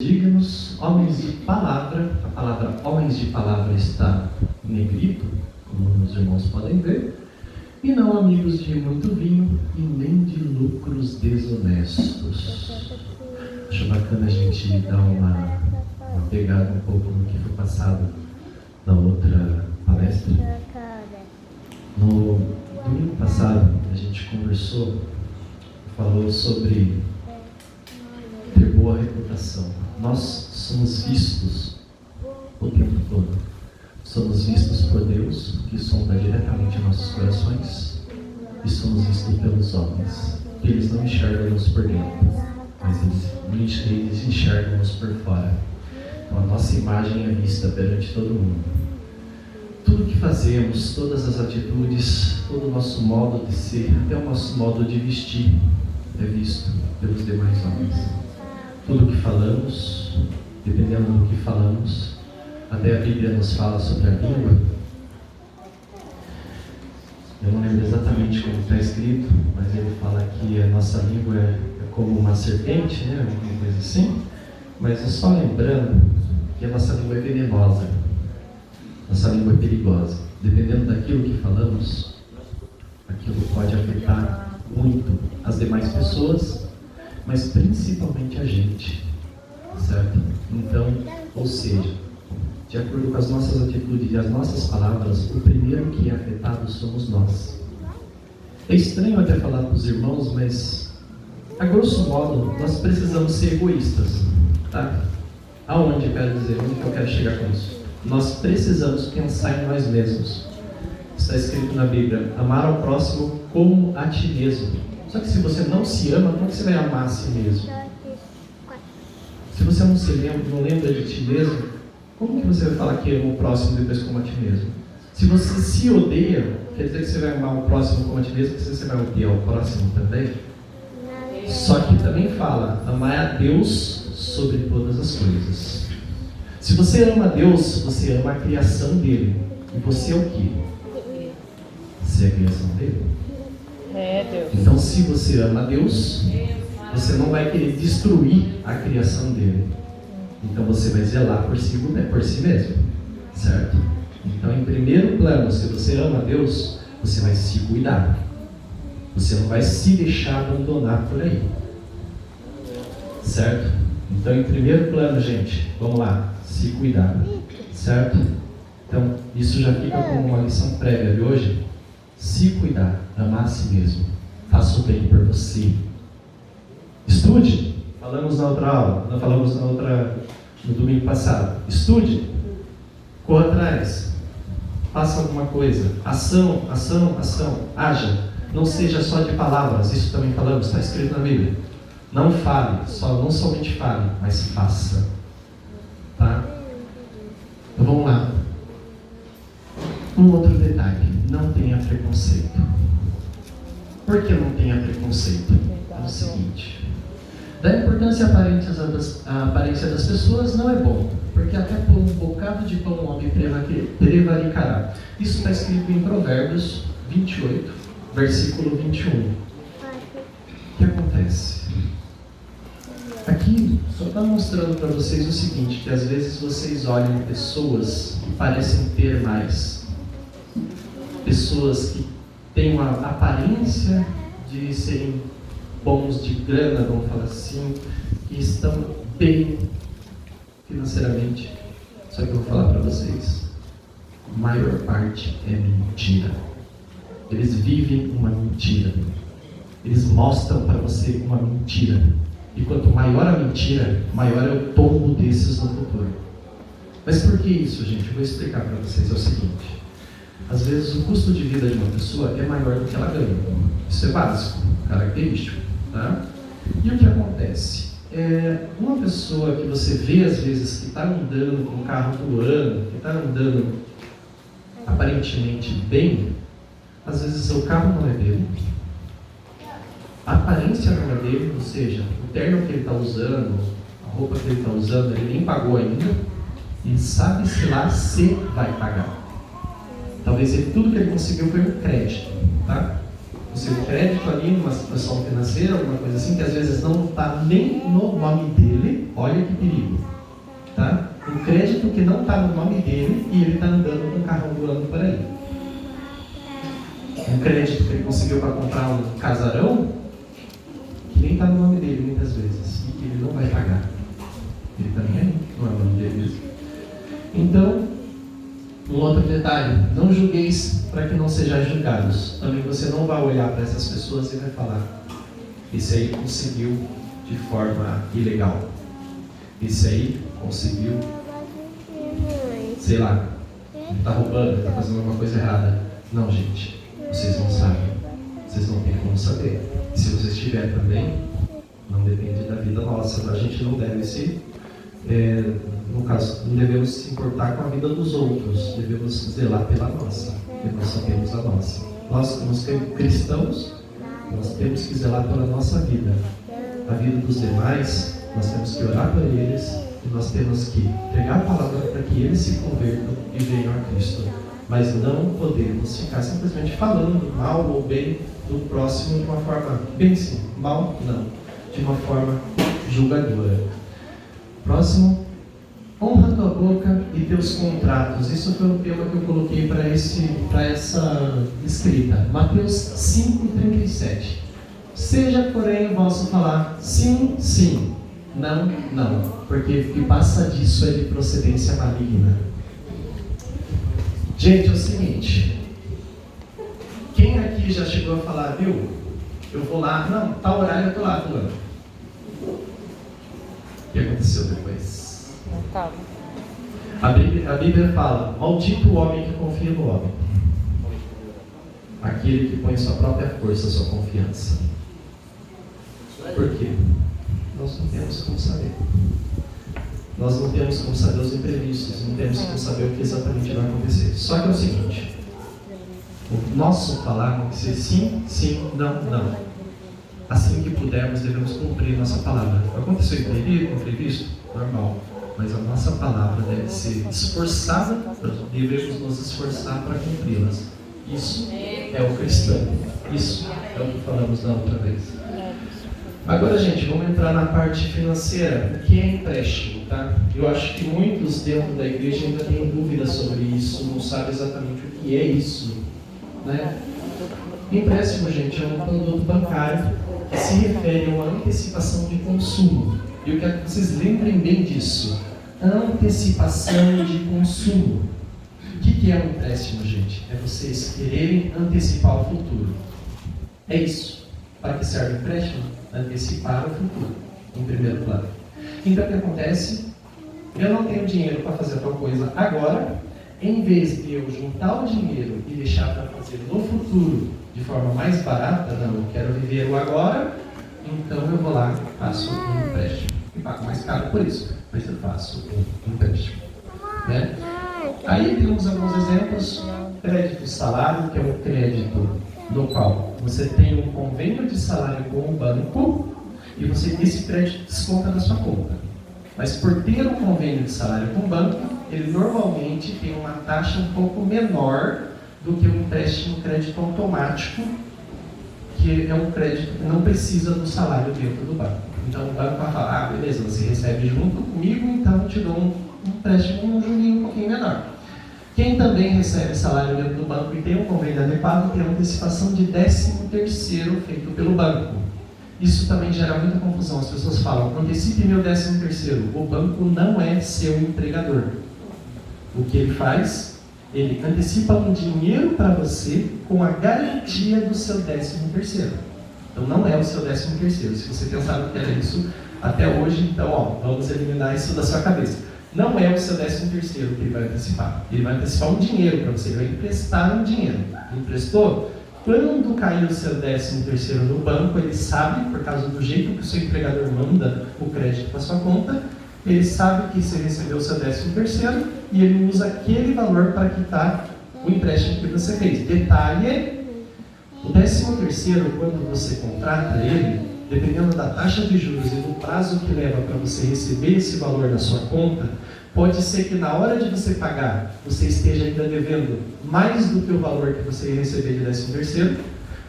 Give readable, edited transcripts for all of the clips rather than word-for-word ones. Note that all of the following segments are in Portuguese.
Dignos, homens de palavra. A palavra homens de palavra está em negrito, como os irmãos podem ver, e não amigos de muito vinho e nem de lucros desonestos. Acho bacana a gente dar uma pegada um pouco no que foi passado na outra palestra. No domingo passado a gente falou sobre ter boa reputação. Nós somos vistos o tempo todo. Somos vistos por Deus, que sonda diretamente nossos corações, e somos vistos pelos homens, que eles não enxergam-nos por dentro, mas eles enxergam-nos por fora. Então a nossa imagem é vista perante todo mundo. Tudo que fazemos, todas as atitudes, todo o nosso modo de ser, até o nosso modo de vestir é visto pelos demais homens. Tudo que falamos, dependendo do que falamos, até a Bíblia nos fala sobre a língua. Eu não lembro exatamente como está escrito, mas ele fala que a nossa língua é como uma serpente, né? Alguma coisa assim. Mas é só lembrando que a nossa língua é venenosa. Nossa língua é perigosa. Dependendo daquilo que falamos, aquilo pode afetar muito as demais pessoas, mas principalmente a gente, certo? Então, ou seja, de acordo com as nossas atitudes e as nossas palavras, o primeiro que é afetado somos nós. É estranho até falar para os irmãos, mas, a grosso modo, nós precisamos ser egoístas, tá? Aonde eu quero dizer? Onde que eu quero chegar com isso? Nós precisamos pensar em nós mesmos. Está escrito na Bíblia, amar ao próximo como a ti mesmo. Só que se você não se ama, como é que você vai amar a si mesmo? Se você não lembra de ti mesmo, como que você vai falar que ama o próximo depois como a ti mesmo? Se você se odeia, quer dizer que você vai amar o próximo como a ti mesmo, porque você vai odiar o próximo também? Só que também fala, amar a Deus sobre todas as coisas. Se você ama a Deus, você ama a criação dele. E você é o quê? Você é a criação dele. Então, se você ama a Deus, você não vai querer destruir a criação dele. Então, você vai zelar por si mesmo, certo? Então, em primeiro plano, se você ama a Deus, você vai se cuidar. Você não vai se deixar abandonar por aí, certo? Então, em primeiro plano, gente, vamos lá, se cuidar, certo? Então, isso já fica como uma lição prévia de hoje. Se cuidar, amar a si mesmo, faça o bem por você. Estude, falamos na outra aula, no domingo passado. Estude, corra atrás, faça alguma coisa, ação, haja. Não seja só de palavras, isso também falamos, está escrito na Bíblia. Não fale, não somente fale, mas faça. Tá? Então vamos lá. Um outro detalhe, não tenha preconceito. Por que não tenha preconceito? É o seguinte, dar importância à aparência das pessoas não é bom, porque até por um bocado de pão o homem prevaricará. Isso está escrito em Provérbios 28, versículo 21. O que acontece? Aqui só está mostrando para vocês o seguinte, que às vezes vocês olham pessoas que parecem ter mais, pessoas que têm uma aparência de serem bons de grana, vamos falar assim, que estão bem financeiramente. Só que eu vou falar para vocês, a maior parte é mentira. Eles vivem uma mentira. Eles mostram para você uma mentira. E quanto maior a mentira, maior é o tombo desses no futuro. Mas por que isso, gente? Eu vou explicar para vocês. É o seguinte, às vezes o custo de vida de uma pessoa é maior do que ela ganha. Isso é básico, característico. Tá? E o que acontece? Uma pessoa que você vê às vezes que está andando com o carro do ano, que está andando aparentemente bem, às vezes o carro não é dele, a aparência não é dele, ou seja, o terno que ele está usando, a roupa que ele está usando, ele nem pagou ainda, e sabe-se lá se vai pagar. Talvez tudo que ele conseguiu foi um crédito, tá? Ou seja, um crédito ali numa situação financeira, alguma coisa assim, que às vezes não está nem no nome dele, Olha que perigo. Tá? Um crédito que não está no nome dele e ele está andando com um carrão voando por aí. Um crédito que ele conseguiu para comprar um casarão que nem está no nome dele muitas vezes e que ele não vai pagar. Ele também não é o nome dele mesmo. Então, um outro detalhe: não julgueis para que não sejais julgados. Também você não vai olhar para essas pessoas e vai falar: esse aí conseguiu de forma ilegal. Esse aí conseguiu, sei lá, está roubando, está fazendo alguma coisa errada. Não, gente, vocês não sabem. Vocês não têm como saber. E se vocês tiverem também, não depende da vida nossa. A gente não deve se, no caso, não devemos se importar com a vida dos outros. Devemos zelar pela nossa, porque nós só temos a nossa. Nós, como cristãos, nós temos que zelar pela nossa vida. A vida dos demais, nós temos que orar por eles e nós temos que pregar a palavra para que eles se convertam e venham a Cristo. Mas não podemos ficar simplesmente falando mal ou bem do próximo de uma forma, bem sim, mal não, de uma forma julgadora. Próximo: honra tua boca e teus contratos. Isso foi um tema que eu coloquei para essa escrita. Mateus 5:37. Seja, porém, o vosso falar sim, sim, não, não, porque o que passa disso é de procedência maligna. Gente, é o seguinte: quem aqui já chegou a falar, viu? Eu vou lá, não, tal horário eu estou lá, fulano. O que aconteceu depois? A Bíblia fala: maldito o homem que confia no homem, aquele que põe sua própria força, sua confiança. Por quê? Nós não temos como saber. Nós não temos como saber os imprevistos, não temos como saber o que exatamente vai acontecer. Só que é o seguinte: o nosso falar tem que ser sim, sim, não, não. Assim que pudermos, devemos cumprir nossa palavra. Aconteceu imprevisto? Normal. Mas a nossa palavra deve ser esforçada, devemos nos esforçar para cumpri-las. Isso é o cristão. Isso é o que falamos da outra vez. Agora, gente, vamos entrar na parte financeira. O que é empréstimo, tá? Eu acho que muitos dentro da igreja ainda têm dúvidas sobre isso, não sabem exatamente o que é isso, né? Empréstimo, gente, é um produto bancário que se refere a uma antecipação de consumo. E eu quero que vocês lembrem bem disso. Antecipação de consumo. O que é um empréstimo, gente? É vocês quererem antecipar o futuro. É isso. Para que serve o empréstimo? Antecipar o futuro, em primeiro plano. Então, o que acontece? Eu não tenho dinheiro para fazer tal coisa agora. Em vez de eu juntar o dinheiro e deixar para fazer no futuro de forma mais barata, não, eu quero viver o agora, então eu vou lá e faço um empréstimo. E pago mais caro por isso, mas eu faço um empréstimo. Né? Aí temos alguns exemplos. Crédito salário, que é um crédito no qual você tem um convênio de salário com o banco e esse crédito desconta da sua conta. Mas por ter um convênio de salário com o banco, ele normalmente tem uma taxa um pouco menor do que um empréstimo crédito automático, que é um crédito que não precisa do salário dentro do banco. Então o banco vai falar: beleza, você recebe junto comigo, então eu te dou um empréstimo, um jurinho um pouquinho menor. Quem também recebe salário dentro do banco e tem um convênio adequado, tem a antecipação de 13º feito pelo banco. Isso também gera muita confusão. As pessoas falam: antecipe meu 13º. O banco não é seu empregador. O que ele faz? Ele antecipa um dinheiro para você com a garantia do seu 13º. Então não é o seu 13º. Se você pensava que era isso até hoje, então vamos eliminar isso da sua cabeça. Não é o seu 13º que ele vai antecipar. Ele vai antecipar um dinheiro para você, ele vai emprestar um dinheiro. Emprestou? Quando cair o seu 13º no banco, ele sabe, por causa do jeito que o seu empregador manda o crédito para sua conta, ele sabe que você recebeu o seu 13º e ele usa aquele valor para quitar o empréstimo que você fez. Detalhe: o 13º, quando você contrata ele, dependendo da taxa de juros e do prazo que leva para você receber esse valor na sua conta, pode ser que na hora de você pagar, você esteja ainda devendo mais do que o valor que você ia receber de 13º,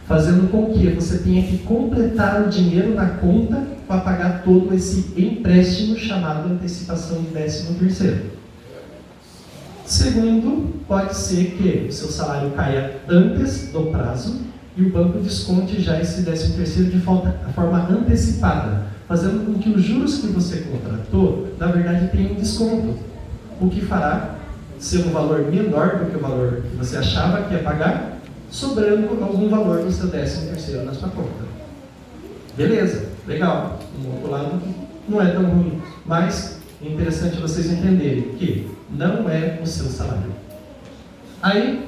fazendo com que você tenha que completar o dinheiro na conta para pagar todo esse empréstimo chamado antecipação de 13º. Segundo, pode ser que o seu salário caia antes do prazo e o banco desconte já esse 13º de forma antecipada, fazendo com que os juros que você contratou, na verdade, tenham desconto, o que fará ser um valor menor do que o valor que você achava que ia pagar, sobrando algum valor do seu 13º na sua conta. Beleza, legal. Do outro lado, não é tão ruim, mas é interessante vocês entenderem que não é o seu salário. Aí,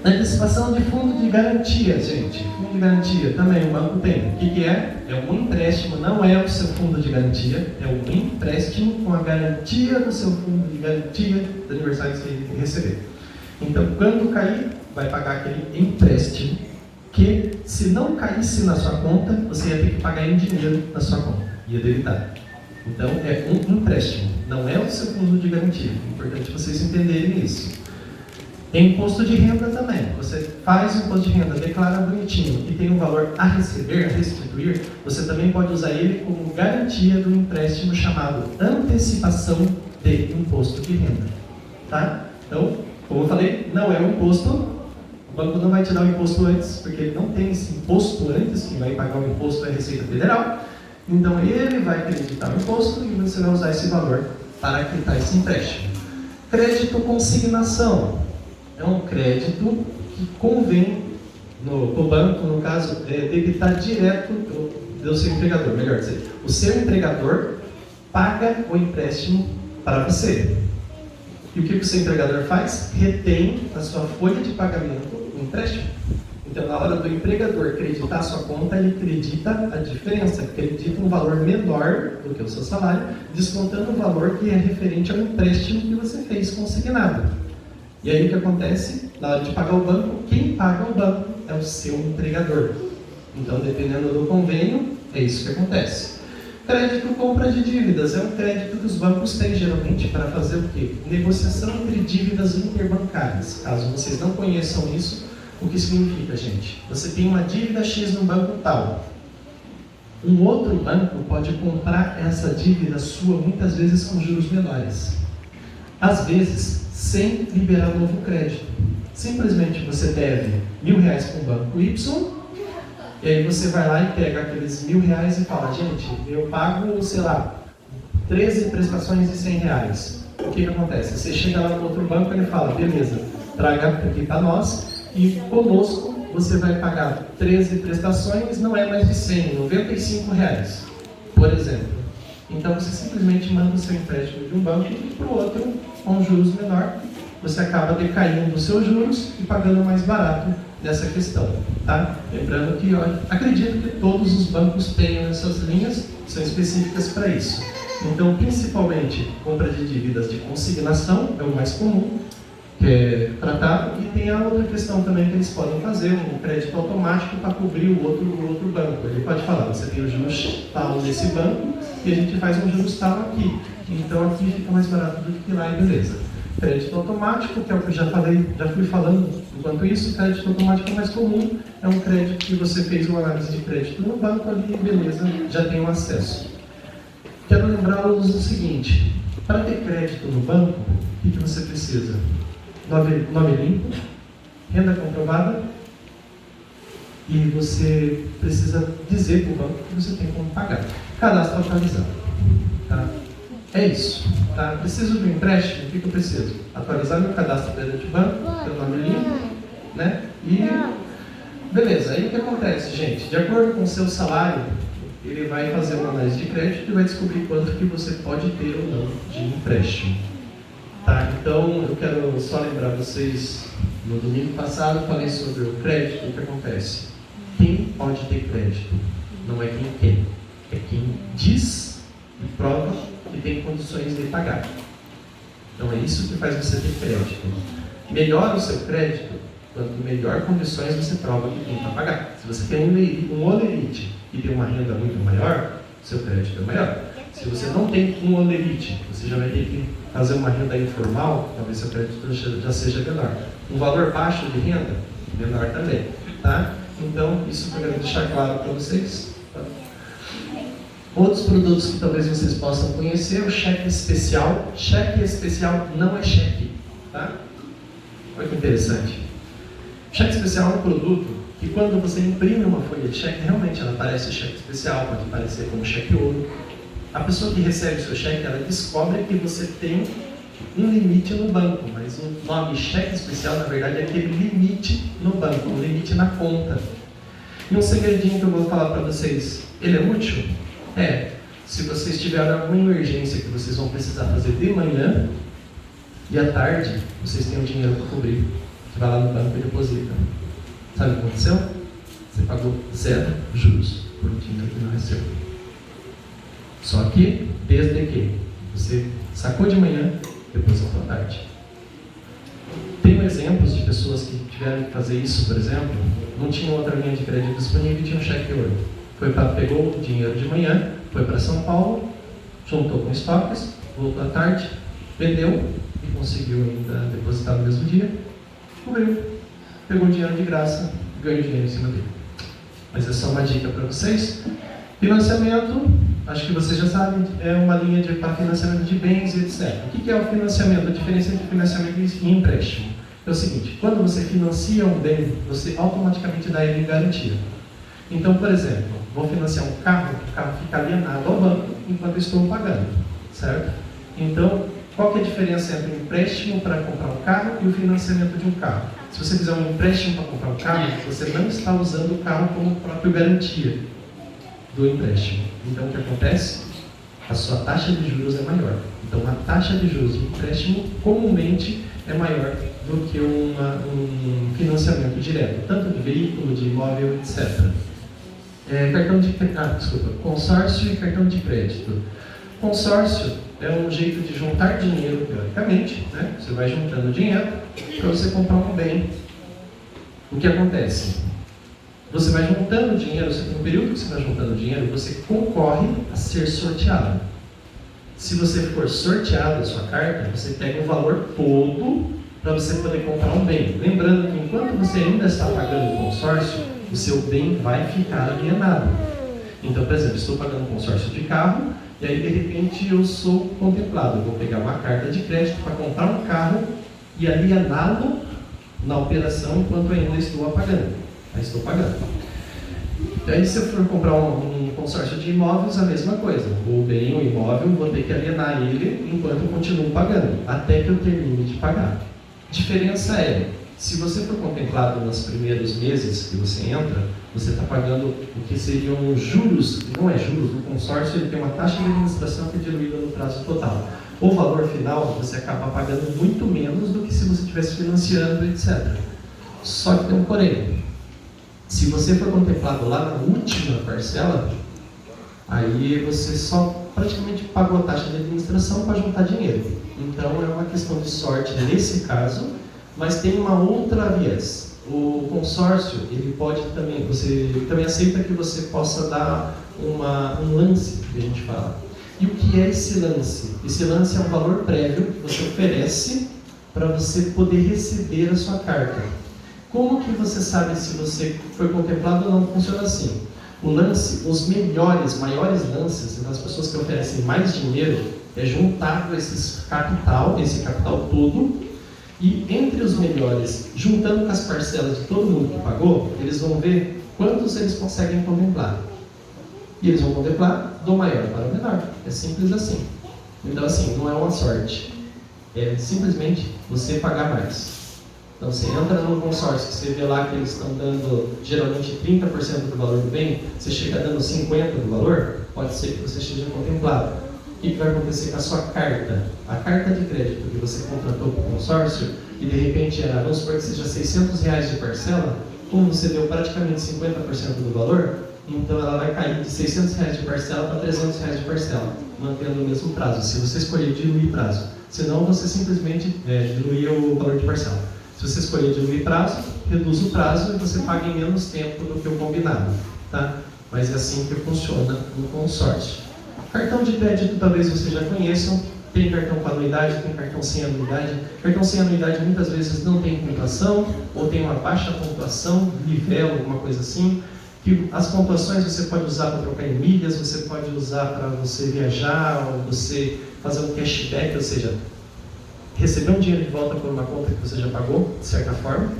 antecipação de fundo de garantia, gente. Fundo de garantia também o banco tem. O que é? É um empréstimo, não é o seu fundo de garantia, é um empréstimo com a garantia do seu fundo de garantia do aniversário que você receber. Então, quando cair, vai pagar aquele empréstimo que, se não caísse na sua conta, você ia ter que pagar em dinheiro na sua conta, ia debitar. Então, é um empréstimo, não é o seu fundo de garantia. É importante vocês entenderem isso. Tem imposto de renda também. Você faz o imposto de renda, declara bonitinho e tem um valor a receber, a restituir, você também pode usar ele como garantia do empréstimo chamado antecipação de imposto de renda. Tá? Então, como eu falei, não é um imposto. O banco não vai te dar o imposto antes, porque ele não tem esse imposto antes, quem vai pagar o imposto é a Receita Federal. Então ele vai acreditar no imposto e você vai usar esse valor para quitar esse empréstimo. Crédito consignação. É um crédito que convém no banco, no caso, debitar direto do seu empregador. Melhor dizer, o seu empregador paga o empréstimo para você. E o que o seu empregador faz? Retém na sua folha de pagamento o empréstimo. Então, na hora do empregador acreditar a sua conta, ele acredita a diferença, acredita um valor menor do que o seu salário, descontando o valor que é referente ao empréstimo que você fez consignado. E aí o que acontece? Na hora de pagar o banco, quem paga o banco é o seu empregador. Então, dependendo do convênio, é isso que acontece. Crédito compra de dívidas é um crédito que os bancos têm geralmente para fazer o quê? Negociação entre dívidas interbancárias. Caso vocês não conheçam isso, o que significa, gente? Você tem uma dívida X no banco tal. Um outro banco pode comprar essa dívida sua muitas vezes com juros menores. Às vezes, sem liberar novo crédito. Simplesmente você deve R$1.000 para o banco Y, e aí você vai lá e pega aqueles R$1.000 e fala, gente, eu pago, sei lá, 13 prestações de R$100. O que acontece? Você chega lá no outro banco e ele fala, beleza, traga aqui para nós, e conosco você vai pagar 13 prestações, não é mais de 100, R$95, por exemplo. Então você simplesmente manda o seu empréstimo de um banco para o outro com juros menor, você acaba decaindo os seus juros e pagando mais barato nessa questão. Tá? Lembrando que eu acredito que todos os bancos tenham essas linhas, são específicas para isso. Então, principalmente, compra de dívidas de consignação é o mais comum, que é tratado, e tem a outra questão também que eles podem fazer, um crédito automático para cobrir o outro banco. Ele pode falar, você tem o juros tal nesse banco e a gente faz um juros tal aqui. Então aqui fica mais barato do que lá e beleza. Crédito automático, que é o que eu já fui falando. Enquanto isso, o crédito automático é mais comum, é um crédito que você fez uma análise de crédito no banco ali, beleza, já tem um acesso. Quero lembrá-los do seguinte, para ter crédito no banco, o que você precisa? Nome limpo, renda comprovada, e você precisa dizer para o banco que você tem como pagar. Cadastro atualizado. Tá? É isso. Tá? Preciso de um empréstimo? O que eu preciso? Atualizar meu cadastro perante o banco, ter o nome limpo, né? E beleza, aí o que acontece, gente? De acordo com o seu salário, ele vai fazer uma análise de crédito e vai descobrir quanto que você pode ter ou não de empréstimo. Tá? Então, eu quero só lembrar vocês, no domingo passado eu falei sobre o crédito. O que acontece? Quem pode ter crédito? Não é quem tem, é quem diz e prova que tem condições de pagar. Então é isso que faz você ter crédito. Melhora o seu crédito, quanto melhor condições você prova que tem para pagar. Se você tem um olerite e tem uma renda muito maior, seu crédito é maior. Se você não tem um olerite, você já vai ter que fazer uma renda informal, talvez seu crédito já seja menor. Um valor baixo de renda, menor também. Tá? Então, isso que eu quero deixar claro para vocês. Tá? Outros produtos que talvez vocês possam conhecer, o cheque especial. Cheque especial não é cheque, tá? Olha que interessante. Cheque especial é um produto que quando você imprime uma folha de cheque, realmente ela parece cheque especial, pode parecer como cheque ouro. A pessoa que recebe o seu cheque, ela descobre que você tem um limite no banco, mas o nome cheque especial, na verdade, é aquele limite no banco, um limite na conta. E um segredinho que eu vou falar para vocês, ele é útil? É, se vocês tiverem alguma emergência que vocês vão precisar fazer de manhã e à tarde, vocês têm o dinheiro para cobrir. Você vai lá no banco e deposita. Sabe o que aconteceu? Você pagou 0 juros por um dinheiro que não recebeu. Só que, desde que você sacou de manhã, depositou à tarde. Tenho exemplos de pessoas que tiveram que fazer isso, por exemplo, não tinham outra linha de crédito disponível e tinham cheque ouro. Pegou o dinheiro de manhã, foi para São Paulo, juntou com estoques, voltou à tarde, vendeu e conseguiu ainda depositar no mesmo dia, cobriu, pegou o dinheiro de graça e ganhou dinheiro em cima dele. Mas é só uma dica para vocês. Financiamento, acho que vocês já sabem, é uma linha para financiamento de bens e etc. O que é o financiamento? A diferença entre financiamento e empréstimo é o seguinte: quando você financia um bem, você automaticamente dá ele em garantia. Então, por exemplo, vou financiar um carro, o carro fica alienado ao banco enquanto eu estou pagando, certo? Então, qual que é a diferença entre o empréstimo para comprar um carro e o financiamento de um carro? Se você fizer um empréstimo para comprar um carro, você não está usando o carro como própria garantia do empréstimo. Então, o que acontece? A sua taxa de juros é maior. Então, a taxa de juros de empréstimo comumente é maior do que um financiamento direto, tanto de veículo, de imóvel, etc. Consórcio e cartão de crédito. Consórcio é um jeito de juntar dinheiro, teoricamente, né? Você vai juntando dinheiro para você comprar um bem. O que acontece? Você vai juntando dinheiro, no período que você está juntando dinheiro, você concorre a ser sorteado. Se você for sorteado a sua carta, você pega o valor todo para você poder comprar um bem. Lembrando que enquanto você ainda está pagando o consórcio, o seu bem vai ficar alienado. Então, por exemplo, estou pagando um consórcio de carro e aí de repente eu sou contemplado. Eu vou pegar uma carta de crédito para comprar um carro e aliená-lo na operação enquanto eu ainda estou pagando. Aí estou pagando. E aí, se eu for comprar um consórcio de imóveis, a mesma coisa. O bem, o imóvel, vou ter que alienar ele enquanto eu continuo pagando, até que eu termine de pagar. A diferença é, se você for contemplado nos primeiros meses que você entra, você está pagando o que seriam juros, não é juros, o consórcio ele tem uma taxa de administração que é diluída no prazo total. O valor final, você acaba pagando muito menos do que se você estivesse financiando, etc. Só que tem um porém. Se você for contemplado lá na última parcela, aí você só praticamente pagou a taxa de administração para juntar dinheiro. Então é uma questão de sorte nesse caso, mas tem uma outra viés. O consórcio, ele pode também, você também aceita que você possa dar um lance, que a gente fala. E o que é esse lance? Esse lance é um valor prévio que você oferece para você poder receber a sua carta. Como que você sabe se você foi contemplado ou não? Funciona assim. O lance, os maiores lances, das pessoas que oferecem mais dinheiro, é juntado esse capital todo, e entre os melhores, juntando com as parcelas de todo mundo que pagou, eles vão ver quantos eles conseguem contemplar. E eles vão contemplar do maior para o menor. É simples assim. Então assim, não é uma sorte. É simplesmente você pagar mais. Então você entra num consórcio, você vê lá que eles estão dando geralmente 30% do valor do bem, você chega dando 50% do valor, pode ser que você esteja contemplado. O que vai acontecer com a sua carta? A carta de crédito que você contratou com o consórcio, e de repente, vamos supor que seja R$600 de parcela, como você deu praticamente 50% do valor, então ela vai cair de R$600 de parcela para R$300 de parcela, mantendo o mesmo prazo, se você escolher diluir prazo. Senão você simplesmente diluir o valor de parcela. Se você escolher diluir prazo, reduz o prazo e você paga em menos tempo do que o combinado, tá? Mas é assim que funciona no consórcio. Cartão de crédito talvez vocês já conheçam, tem cartão com anuidade, tem cartão sem anuidade. Cartão sem anuidade muitas vezes não tem pontuação, ou tem uma baixa pontuação, livelo, alguma coisa assim. O que as pontuações você pode usar para trocar em milhas, você pode usar para você viajar, ou você fazer um cashback, ou seja, receber um dinheiro de volta por uma conta que você já pagou, de certa forma.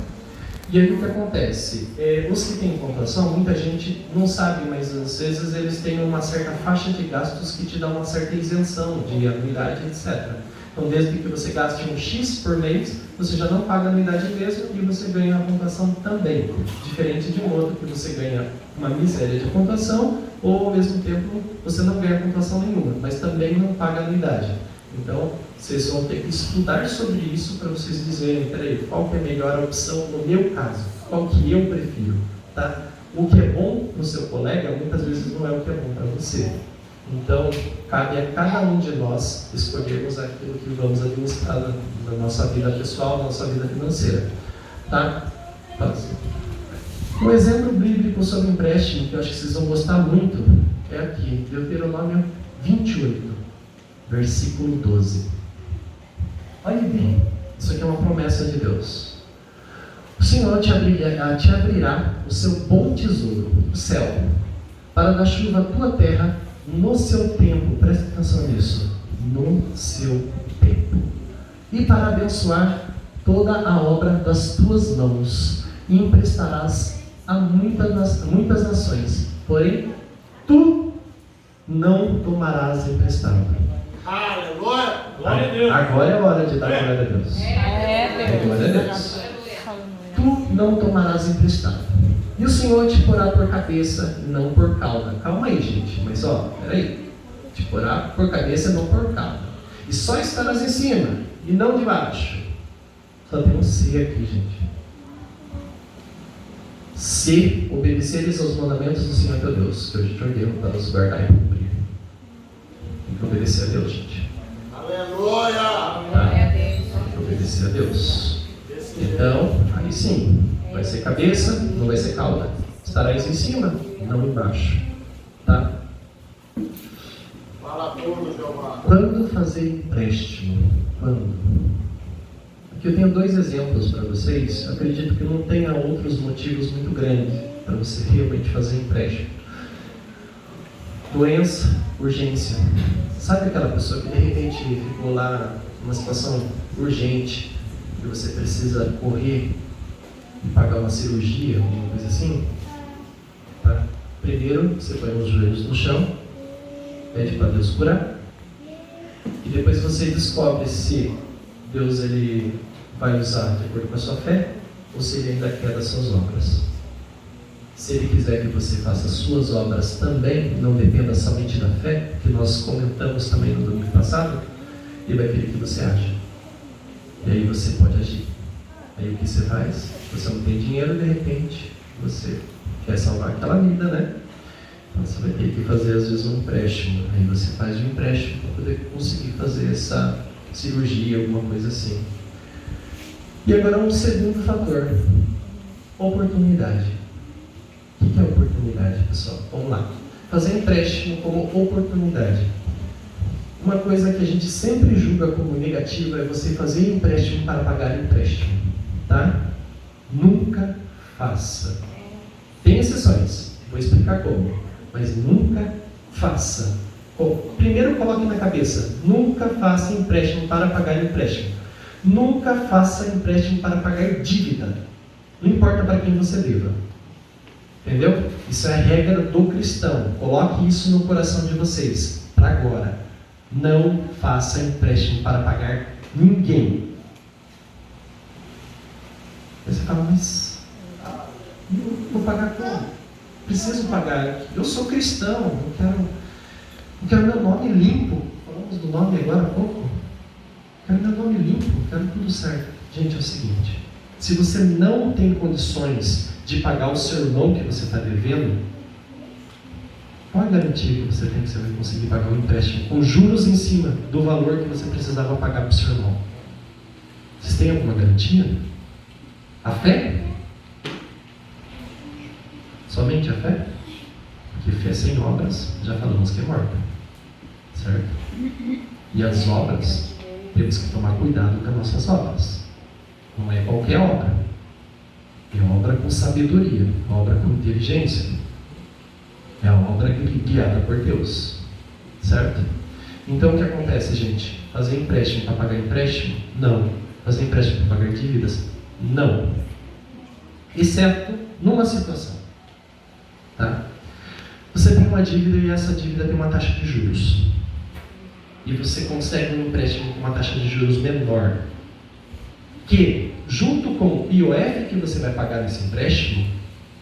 E aí o que acontece? Os que têm pontuação, muita gente não sabe, mas às vezes eles têm uma certa faixa de gastos que te dá uma certa isenção de anuidade, etc. Então, desde que você gaste um X por mês, você já não paga anuidade mesmo e você ganha a pontuação também. Diferente de um outro que você ganha uma miséria de pontuação ou, ao mesmo tempo, você não ganha pontuação nenhuma, mas também não paga anuidade. Então, vocês vão ter que estudar sobre isso para vocês dizerem, peraí, qual que é a melhor opção no meu caso? Qual que eu prefiro? Tá? O que é bom para o seu colega, muitas vezes não é o que é bom para você. Então, cabe a cada um de nós escolhermos aquilo que vamos administrar na nossa vida pessoal, na nossa vida financeira. Tá? Um exemplo bíblico sobre empréstimo, que eu acho que vocês vão gostar muito, é aqui, Deuteronômio 28, versículo 12. Olha bem, isso aqui é uma promessa de Deus. O Senhor te abrirá o seu bom tesouro, o céu, para dar chuva à tua terra no seu tempo. Presta atenção nisso. No seu tempo. E para abençoar toda a obra das tuas mãos, e emprestarás a muitas nações. Porém, tu não tomarás emprestado. Aleluia! Glória a Deus! Agora é hora de dar glória a Deus. Glória a Deus. Tu não tomarás emprestado. E o Senhor te porá por cabeça e não por cauda. Calma aí, gente. Mas peraí. Te porá por cabeça e não por cauda. E só estarás em cima e não de baixo. Só tem um C aqui, gente. Se obedeceres aos mandamentos do Senhor teu Deus, que eu te ordeno para os guardar e cumprir. Tem que obedecer a Deus, gente. Aleluia! Tá? Tem que obedecer a Deus. Então, aí sim, vai ser cabeça, não vai ser cauda. Estarás em cima, não embaixo. Tá? Fala tudo, Jeová. Quando fazer empréstimo? Quando? Aqui eu tenho 2 exemplos para vocês. Eu acredito que não tenha outros motivos muito grandes para você realmente fazer empréstimo. Doença, urgência. Sabe aquela pessoa que de repente ficou lá numa situação urgente e você precisa correr e pagar uma cirurgia, alguma coisa assim? Tá? Primeiro, você põe os joelhos no chão, pede para Deus curar, e depois você descobre se Deus ele vai usar de acordo com a sua fé ou se ele ainda quer das suas obras. Se ele quiser que você faça as suas obras também, não dependa somente da fé, que nós comentamos também no domingo passado, ele vai querer que você age. E aí você pode agir. Aí o que você faz? Você não tem dinheiro, de repente, você quer salvar aquela vida, né? Então você vai ter que fazer às vezes um empréstimo. Aí você faz um empréstimo para poder conseguir fazer essa cirurgia, alguma coisa assim. E agora um segundo fator, oportunidade. O que é oportunidade, pessoal? Vamos lá. Fazer empréstimo como oportunidade. Uma coisa que a gente sempre julga como negativa é você fazer empréstimo para pagar empréstimo. Tá? Nunca faça. Tem exceções, vou explicar como, mas nunca faça. Primeiro coloque na cabeça, nunca faça empréstimo para pagar empréstimo. Nunca faça empréstimo para pagar dívida. Não importa para quem você deva. Entendeu? Isso é a regra do cristão. Coloque isso no coração de vocês. Para agora. Não faça empréstimo para pagar ninguém. Aí você fala, mas vou pagar como? Preciso pagar. Eu sou cristão. Eu quero meu nome limpo. Falamos do nome agora há pouco. Quero meu nome limpo. Quero tudo certo. Gente, é o seguinte. Se você não tem condições de pagar o seu irmão que você está devendo, qual a garantia que você tem que você vai conseguir pagar um empréstimo com juros em cima do valor que você precisava pagar para o seu irmão? Vocês têm alguma garantia? A fé? Somente a fé? Porque fé sem obras, já falamos que é morta. Certo? E as obras, temos que tomar cuidado com as nossas obras. Não é qualquer obra. É obra com sabedoria, obra com inteligência. É a obra guiada por Deus, certo? Então o que acontece, gente? Fazer empréstimo para pagar empréstimo? Não. Fazer empréstimo para pagar dívidas? Não. Exceto numa situação, tá? Você tem uma dívida e essa dívida tem uma taxa de juros. E você consegue um empréstimo com uma taxa de juros menor, que, junto com o IOF que você vai pagar nesse empréstimo,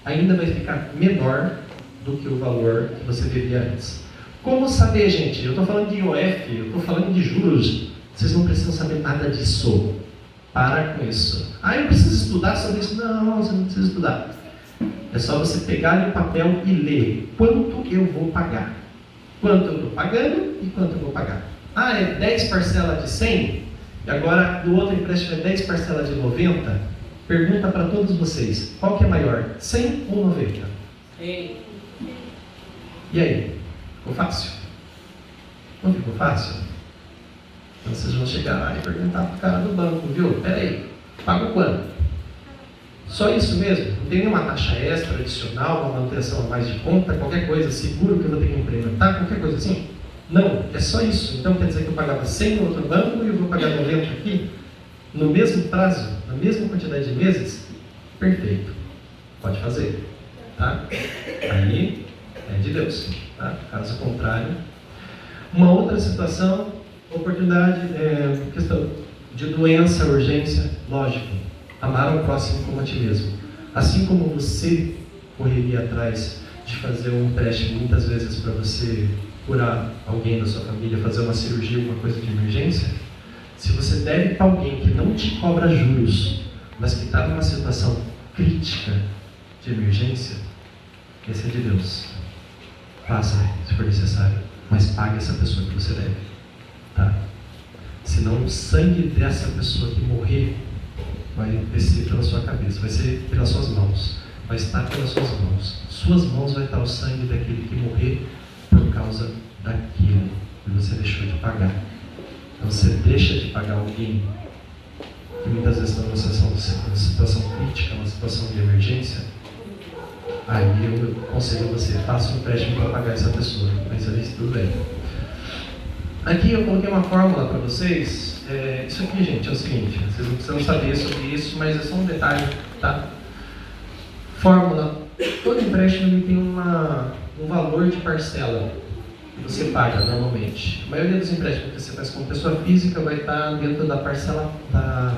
ainda vai ficar menor do que o valor que você devia antes. Como saber, gente? Eu estou falando de IOF, eu estou falando de juros. Vocês não precisam saber nada disso. Para com isso. Ah, eu preciso estudar sobre isso. Não, você não precisa estudar. É só você pegar o papel e ler. Quanto eu vou pagar? Quanto eu estou pagando e quanto eu vou pagar? Ah, é 10 parcelas de 100? E agora no outro empréstimo é 10 parcelas de 90? Pergunta para todos vocês. Qual que é maior? 100 ou 90? Ei. E aí? Ficou fácil? Não ficou fácil? Então vocês vão chegar lá e perguntar para o cara do banco, viu? Peraí, pago quanto? Só isso mesmo? Não tem nenhuma taxa extra, adicional, uma manutenção a mais de conta, qualquer coisa, seguro que eu vou ter que implementar, qualquer coisa assim? Não, é só isso. Então quer dizer que eu pagava 100 no outro banco e eu vou pagar 90 aqui? No mesmo prazo, na mesma quantidade de meses? Perfeito. Pode fazer. Tá? Aí é de Deus. Tá? Caso contrário. Uma outra situação, oportunidade, questão de doença, urgência, lógico. Amar ao próximo como a ti mesmo. Assim como você correria atrás de fazer um empréstimo muitas vezes para você curar alguém da sua família, fazer uma cirurgia, uma coisa de emergência, se você deve para alguém que não te cobra juros, mas que está numa situação crítica de emergência, esse é de Deus. Faça, se for necessário, mas pague essa pessoa que você deve, tá? Senão o sangue dessa pessoa que morrer vai descer pela sua cabeça, vai ser pelas suas mãos, vai estar pelas suas mãos. Suas mãos vai estar o sangue daquele que morrer por causa daquilo que você deixou de pagar. Então você deixa de pagar alguém que muitas vezes está numa situação crítica, uma situação de emergência. Aí eu aconselho você, faça um empréstimo para pagar essa pessoa, mas ali tudo bem. Aqui eu coloquei uma fórmula para vocês. Isso aqui, gente, é o seguinte, vocês não precisam saber sobre isso, mas é só um detalhe, tá? Fórmula, todo empréstimo ele tem um valor de parcela que você paga normalmente. A maioria dos empréstimos que você faz como pessoa física vai estar dentro da parcela da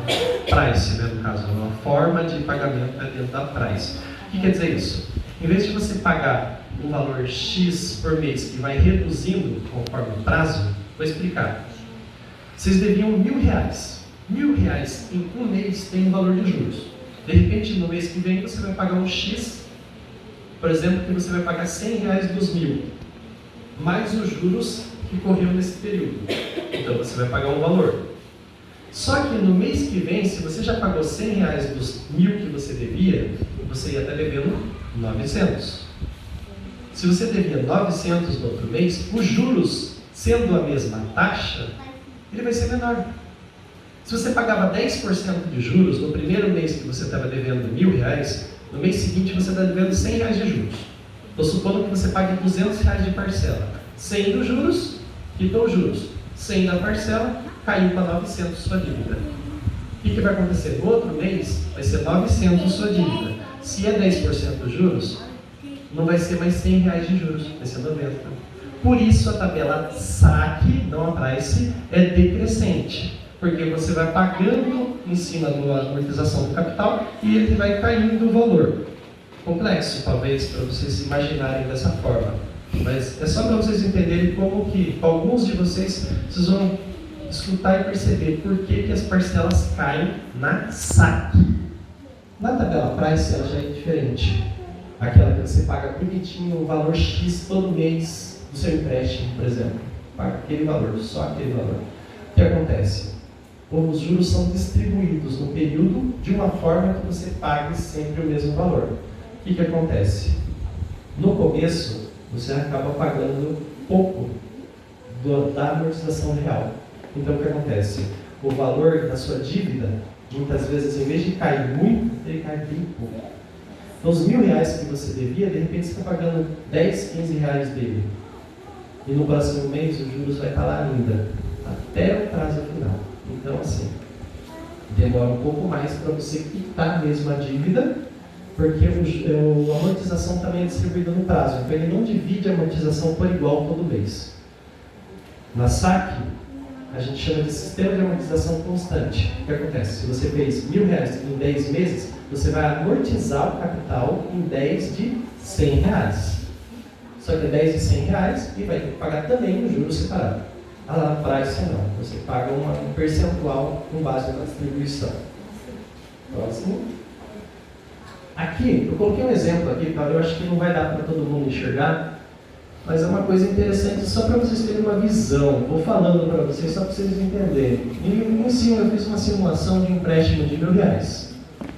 price, né, no caso, uma forma de pagamento dentro da price. O que quer dizer isso? Em vez de você pagar um valor X por mês que vai reduzindo conforme o prazo, vou explicar. Vocês deviam R$1.000. R$1.000 em um mês tem um valor de juros. De repente, no mês que vem, você vai pagar um X, por exemplo, que você vai pagar R$100 dos 1.000, mais os juros que correu nesse período. Então, você vai pagar um valor. Só que no mês que vem, se você já pagou R$100 dos 1.000 que você devia, você ia estar devendo 900. Se você devia 900 no outro mês, os juros, sendo a mesma taxa, ele vai ser menor. Se você pagava 10% de juros no primeiro mês que você estava devendo R$1.000, no mês seguinte você está devendo R$100 de juros. Estou supondo que você pague R$200 de parcela. 100 dos juros, quitou os juros. 100 da parcela, caiu para 900 sua dívida. O que vai acontecer? No outro mês, vai ser 900 sua dívida. Se é 10% dos juros, não vai ser mais R$100 de juros, vai ser 90. Por isso a tabela saque, não a price, é decrescente. Porque você vai pagando em cima da amortização do capital e ele vai caindo o valor. Complexo, talvez, para vocês imaginarem dessa forma. Mas é só para vocês entenderem como que alguns de vocês vão escutar e perceber por que as parcelas caem na saque. Na tabela price ela já é diferente. Aquela que você paga bonitinho o valor X todo mês do seu empréstimo, por exemplo. Paga aquele valor, só aquele valor. O que acontece? Os juros são distribuídos no período de uma forma que você pague sempre o mesmo valor. O que acontece? No começo, você acaba pagando pouco da amortização real. Então, o que acontece? O valor da sua dívida, muitas vezes, em vez de cair muito, ele cai bem pouco. Então, os R$1.000 que você devia, de repente você está pagando 10, 15 reais dele. E no próximo mês os juros vai estar lá ainda, até o prazo final. Então, assim, demora um pouco mais para você quitar mesmo a dívida, porque a amortização também é distribuída no prazo. Então, ele não divide a amortização por igual todo mês. Na SAC, a gente chama de sistema de amortização constante. O que acontece? Se você fez R$1.000 em 10 meses, você vai amortizar o capital em 10 de R$100. Só que é 10 de R$100 e vai ter que pagar também o juros separado. A praxe não. Você paga um percentual com base na distribuição. Próximo. Aqui, eu coloquei um exemplo aqui, tá? Eu acho que não vai dar para todo mundo enxergar, mas é uma coisa interessante só para vocês terem uma visão. Vou falando para vocês só para vocês entenderem. E em cima eu fiz uma simulação de empréstimo de R$1.000.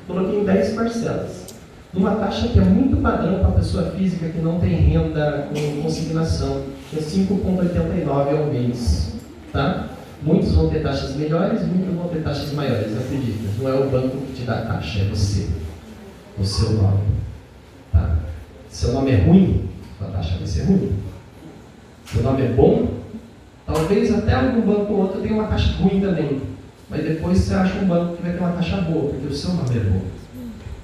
Coloquei em 10 parcelas. Numa taxa que é muito padrão para a pessoa física que não tem renda com consignação, que é 5,89 ao mês. Tá? Muitos vão ter taxas melhores, muitos vão ter taxas maiores, acredita. Não é o banco que te dá a taxa, é você. O seu nome. Tá? Seu nome é ruim, sua taxa vai ser ruim. Seu nome é bom, talvez até algum banco ou outro tenha uma taxa ruim também. Mas depois você acha um banco que vai ter uma taxa boa, porque o seu nome é bom.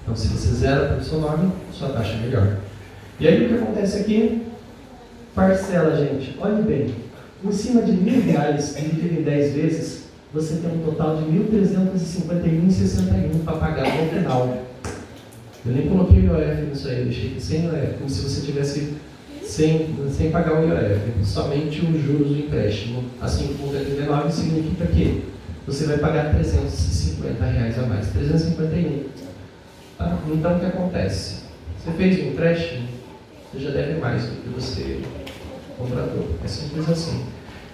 Então, se você zera para o seu nome, sua taxa é melhor. E aí, o que acontece aqui? Parcela, gente. Olhe bem. Em cima de R$1.000, dividido em 10 vezes, você tem um total de R$1.351,61 para pagar no final. Eu nem coloquei o IOF nisso aí, eu deixei sem IOF, como se você tivesse sem pagar o IOF, somente os juros do empréstimo. Assim como o 39 significa que você vai pagar R$350 a mais, 351. Tá? Então, o que acontece? Você fez um empréstimo, você já deve mais do que você contratou. É simples assim.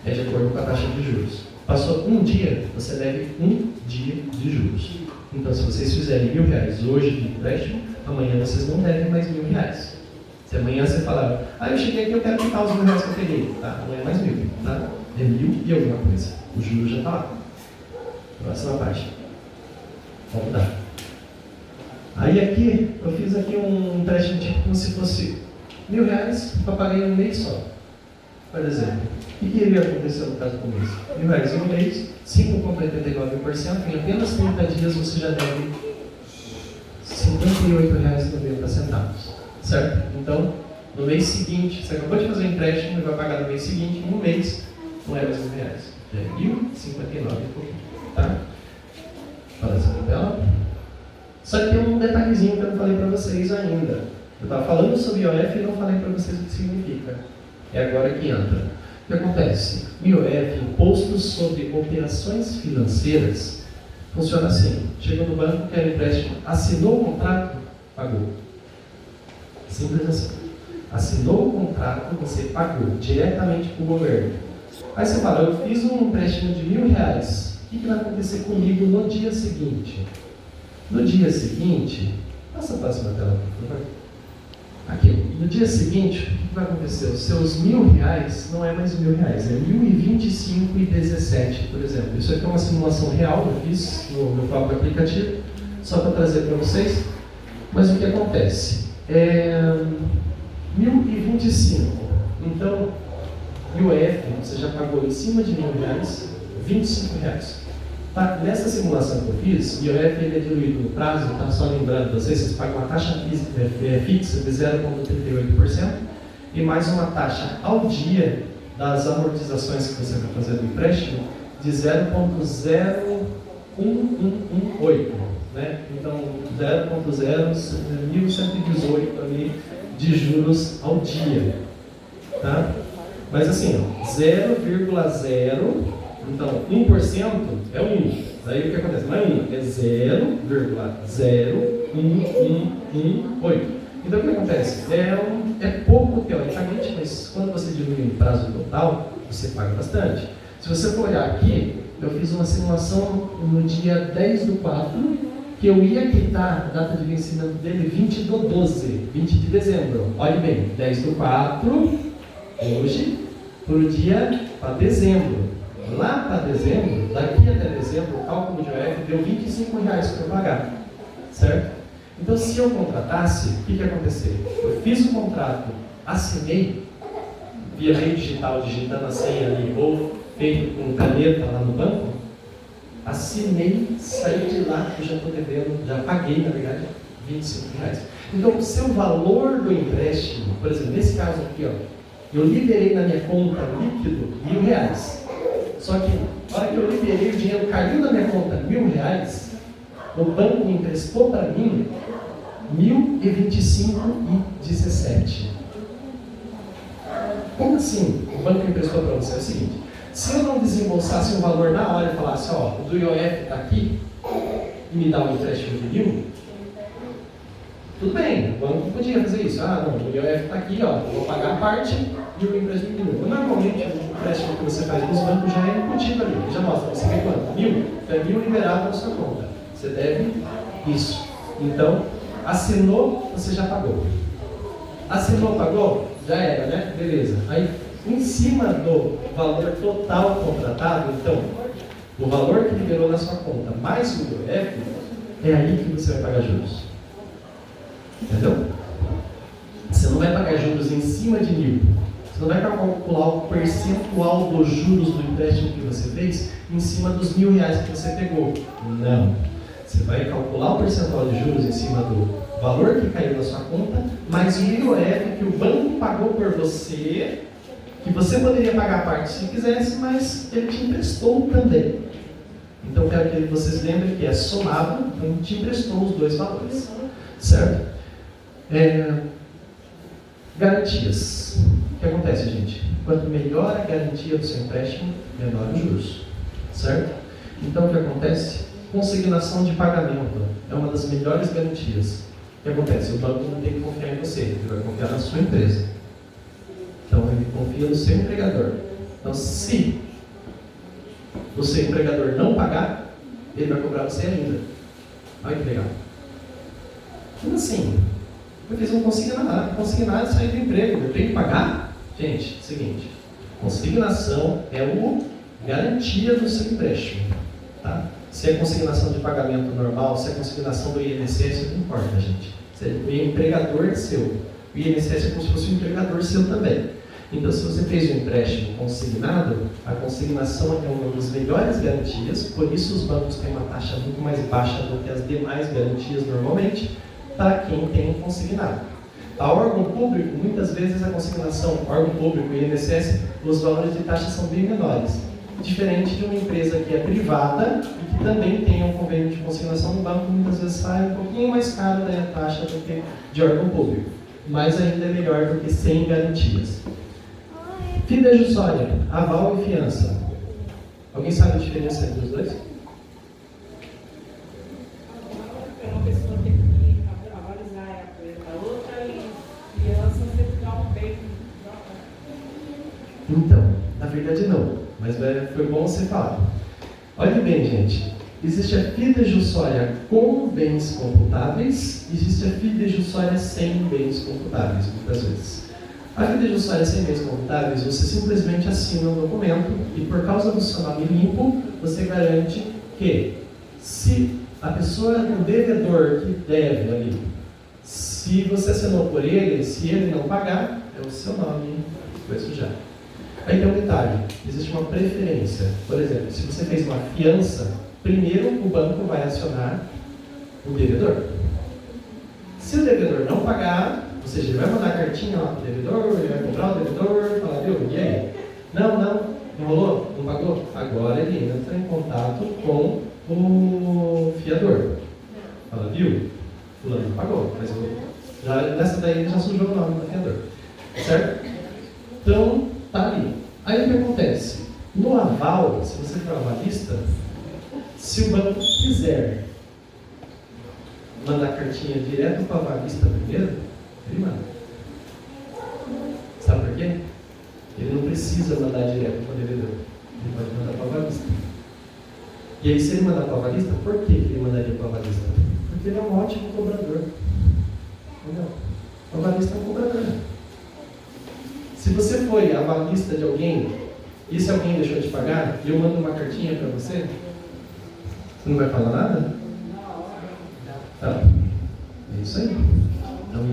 É de acordo com a taxa de juros. Passou um dia, você deve um dia de juros. Então, se vocês fizerem R$1.000 hoje de empréstimo, amanhã vocês não devem mais R$1.000. Se amanhã você falar, eu cheguei aqui, eu quero quitar os R$1.000 que eu peguei. Tá? Não é mais 1.000, tá? É 1.000 e alguma coisa. O juros já está lá. Próxima página. Vamos dar. Aí aqui, eu fiz aqui um empréstimo tipo como se fosse R$1.000 para pagar em um mês só. Por exemplo, o que iria acontecer no caso do mês? R$1.000 em um mês, 5,89%, em apenas 30 dias você já deve R$58,90. Certo? Então, no mês seguinte, você acabou de fazer um empréstimo e vai pagar no mês seguinte, em um mês, não é mais R$1.000. É R$1.059, tá? Próxima tela. Só que tem um detalhezinho que eu não falei para vocês ainda. Eu estava falando sobre IOF e não falei para vocês o que significa. É agora que entra. O que acontece? IOF, Imposto sobre Operações Financeiras, funciona assim. Chegou no banco, quer empréstimo, assinou o contrato, pagou. Simples assim. Assinou o contrato, você pagou diretamente para o governo. Aí você fala, eu fiz um empréstimo de R$1.000, o que vai acontecer comigo no dia seguinte? No dia seguinte, passa a próxima tela, por favor. Aqui, no dia seguinte, o que vai acontecer? Os seus R$1.000 não é mais R$1.000, é R$1.025,17, por exemplo. Isso aqui é uma simulação real, eu fiz no meu próprio aplicativo, só para trazer para vocês. Mas o que acontece? É R$1.025. Então, IOF, você já pagou em cima de R$1.000, R$25. Tá? Nessa simulação que eu fiz, o IOF ele é diluído no prazo, tá? Só lembrando vocês pagam uma taxa fixa de 0,38% e mais uma taxa ao dia das amortizações que você vai fazer do empréstimo de 0,0118, né? Então 0,0118 ali de juros ao dia, tá? Mas assim, 0,0, então 1% é 1. Daí o que acontece? Não é 1, é 0,01118. Então o que acontece? É pouco teoricamente, mas quando você dilui no prazo total, você paga bastante. Se você for olhar aqui, eu fiz uma simulação no dia 10/4, que eu ia quitar a data de vencimento dele 20/12, 20 de dezembro. Olhe bem, 10/4, hoje, para o dia para dezembro. Lá para dezembro, daqui até dezembro, o cálculo de IOF deu R$25 para eu pagar, certo? Então, se eu contratasse, o que ia acontecer? Eu fiz o contrato, assinei, via meio digital, digitando a senha ali, ou feito com caneta lá no banco, assinei, saí de lá, eu já estou devendo, já paguei, na verdade, R$25. Então, o seu valor do empréstimo, por exemplo, nesse caso aqui, ó, eu liberei na minha conta líquido R$1.000. Só que, na hora que eu liberei, o dinheiro caiu na minha conta R$1.000, o banco me emprestou para mim R$1.025,17. Como assim o banco me emprestou para você? É o seguinte, se eu não desembolsasse um valor na hora e falasse, ó, o do IOF está aqui, e me dá um empréstimo de 1.000, tudo bem, o banco podia fazer isso. Ah, não, o IOF está aqui, ó, eu vou pagar a parte e o empréstimo de 1.000. Normalmente, o empréstimo que você faz nos bancos já é incutido ali, já mostra, você quer quanto? 1.000? Então é 1.000 liberado na sua conta. Você deve isso. Então, assinou, você já pagou. Assinou, pagou? Já era, né? Beleza. Aí, em cima do valor total contratado, então, o valor que liberou na sua conta mais o IOF, é aí que você vai pagar juros. Entendeu? Você não vai pagar juros em cima de 1.000. Você não vai calcular o percentual dos juros do empréstimo que você fez em cima dos R$1.000 que você pegou. Não. Você vai calcular o percentual de juros em cima do valor que caiu na sua conta, mais o IOF que o banco pagou por você, que você poderia pagar a parte se quisesse, mas ele te emprestou também. Então, quero que vocês lembrem que é somado, então te emprestou os dois valores. Certo? Garantias. O que acontece, gente? Quanto melhor a garantia do seu empréstimo, menor os juros. Certo? Então, o que acontece? Consignação de pagamento é uma das melhores garantias. O que acontece? O banco não tem que confiar em você, ele vai confiar na sua empresa. Então, ele confia no seu empregador. Então, se o seu empregador não pagar, ele vai cobrar você ainda. Olha que legal. Como assim? Eu fiz um consignado e saí do emprego. Eu tenho que pagar? Gente, seguinte. Consignação é uma garantia do seu empréstimo. Tá? Se é consignação de pagamento normal, se é consignação do INSS, não importa, gente. Se é o empregador seu. O INSS é como se fosse um empregador seu também. Então, se você fez um empréstimo consignado, a consignação é uma das melhores garantias, por isso os bancos têm uma taxa muito mais baixa do que as demais garantias normalmente, para quem tem um consignado. A órgão público, muitas vezes a consignação, órgão público e INSS, os valores de taxa são bem menores. Diferente de uma empresa que é privada e que também tem um convênio de consignação no banco, muitas vezes sai um pouquinho mais caro da taxa do que de órgão público. Mas ainda é melhor do que sem garantias. Fidejussória, aval e fiança. Alguém sabe a diferença entre os dois? Uma pessoa tem que avalizar a coisa da outra e fiança você dá um bem. Então, na verdade não, mas foi bom você falar. Olha bem, gente, existe a fidejussória com bens computáveis e existe a fidejussória sem bens computáveis, muitas vezes. A fidejussória sem bens computáveis, você simplesmente assina um documento e por causa do seu nome limpo, você garante que se a pessoa, o devedor que deve ali, se você assinou por ele, se ele não pagar, é o seu nome que foi sujado. Aí tem um detalhe, existe uma preferência. Por exemplo, se você fez uma fiança, primeiro o banco vai acionar o devedor. Se o devedor não pagar, ou seja, ele vai mandar cartinha lá para o devedor, ele vai cobrar o devedor, falar, viu, e aí? Não rolou? Não pagou? Agora ele entra em contato com o fiador. Fala, viu? Fulano não pagou, mas nessa daí ele já sujou o nome do fiador. Certo? Então, tá ali. Aí o que acontece? No aval, se você for avalista, se o banco quiser mandar cartinha direto para o avalista primeiro, ele manda. Sabe por quê? Ele não precisa mandar direto para o devedor. Ele pode mandar para o avalista. E aí, se ele mandar para o avalista, por que ele mandaria para o avalista? Porque ele é um ótimo cobrador. Entendeu? O avalista é um cobrador. Se você foi avalista de alguém, e se alguém deixou de pagar, e eu mando uma cartinha para você, você não vai falar nada? Tá. É isso aí. Então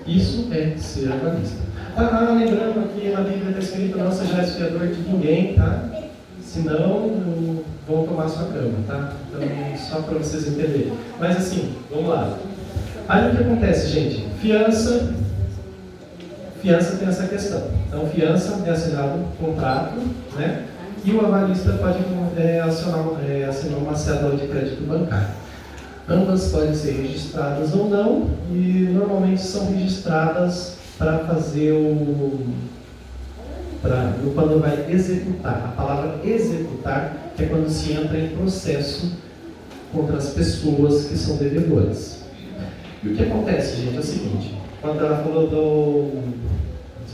isso é ser avalista. Lembrando aqui na Bíblia está escrito: não seja fiador de ninguém, tá? Senão vão tomar sua cama, tá? Então, só para vocês entenderem. Mas assim, vamos lá. Aí o que acontece, gente? Fiança tem essa questão. Então, fiança é assinado um contrato, né? E o avalista pode assinar uma cédula de crédito bancário. Ambas podem ser registradas ou não, e normalmente são registradas para fazer quando vai executar. A palavra executar é quando se entra em processo contra as pessoas que são devedoras. E o que acontece, gente, é o seguinte: quando ela falou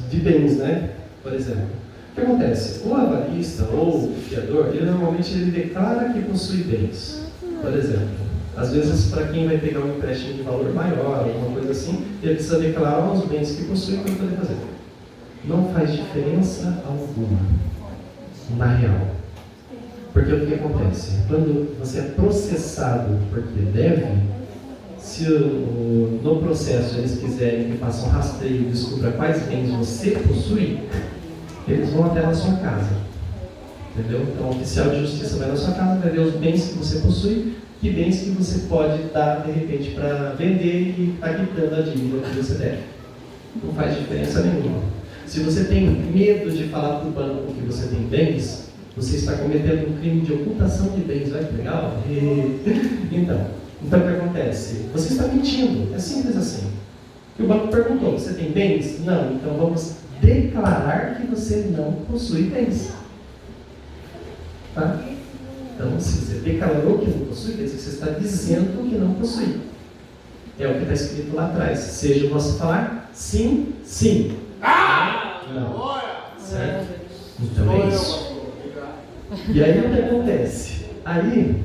de bens, né? Por exemplo, o que acontece? O avalista ou o fiador, ele normalmente declara que possui bens. Por exemplo, às vezes, para quem vai pegar um empréstimo de valor maior, alguma coisa assim, ele precisa declarar os bens que possui para poder fazer. Não faz diferença alguma, na real. Porque o que acontece? Quando você é processado porque deve, se no processo eles quiserem que façam um rastreio e descubra quais bens você possui, eles vão até na sua casa. Entendeu? Então, o oficial de justiça vai na sua casa, vai ver os bens que você possui, que bens que você pode dar, de repente, para vender e estar quitando a dívida que você deve. Não faz diferença nenhuma. Se você tem medo de falar para o banco que você tem bens, você está cometendo um crime de ocultação de bens. Olha que legal. Então o que acontece? Você está mentindo. É simples assim. E o banco perguntou: você tem bens? Não. Então vamos declarar que você não possui bens. Tá? Então, se você declarou que não possui, quer dizer que você está dizendo que não possui. É o que está escrito lá atrás. Seja o nosso falar sim, sim. Não. Certo? Então é isso. E aí o que acontece? Aí,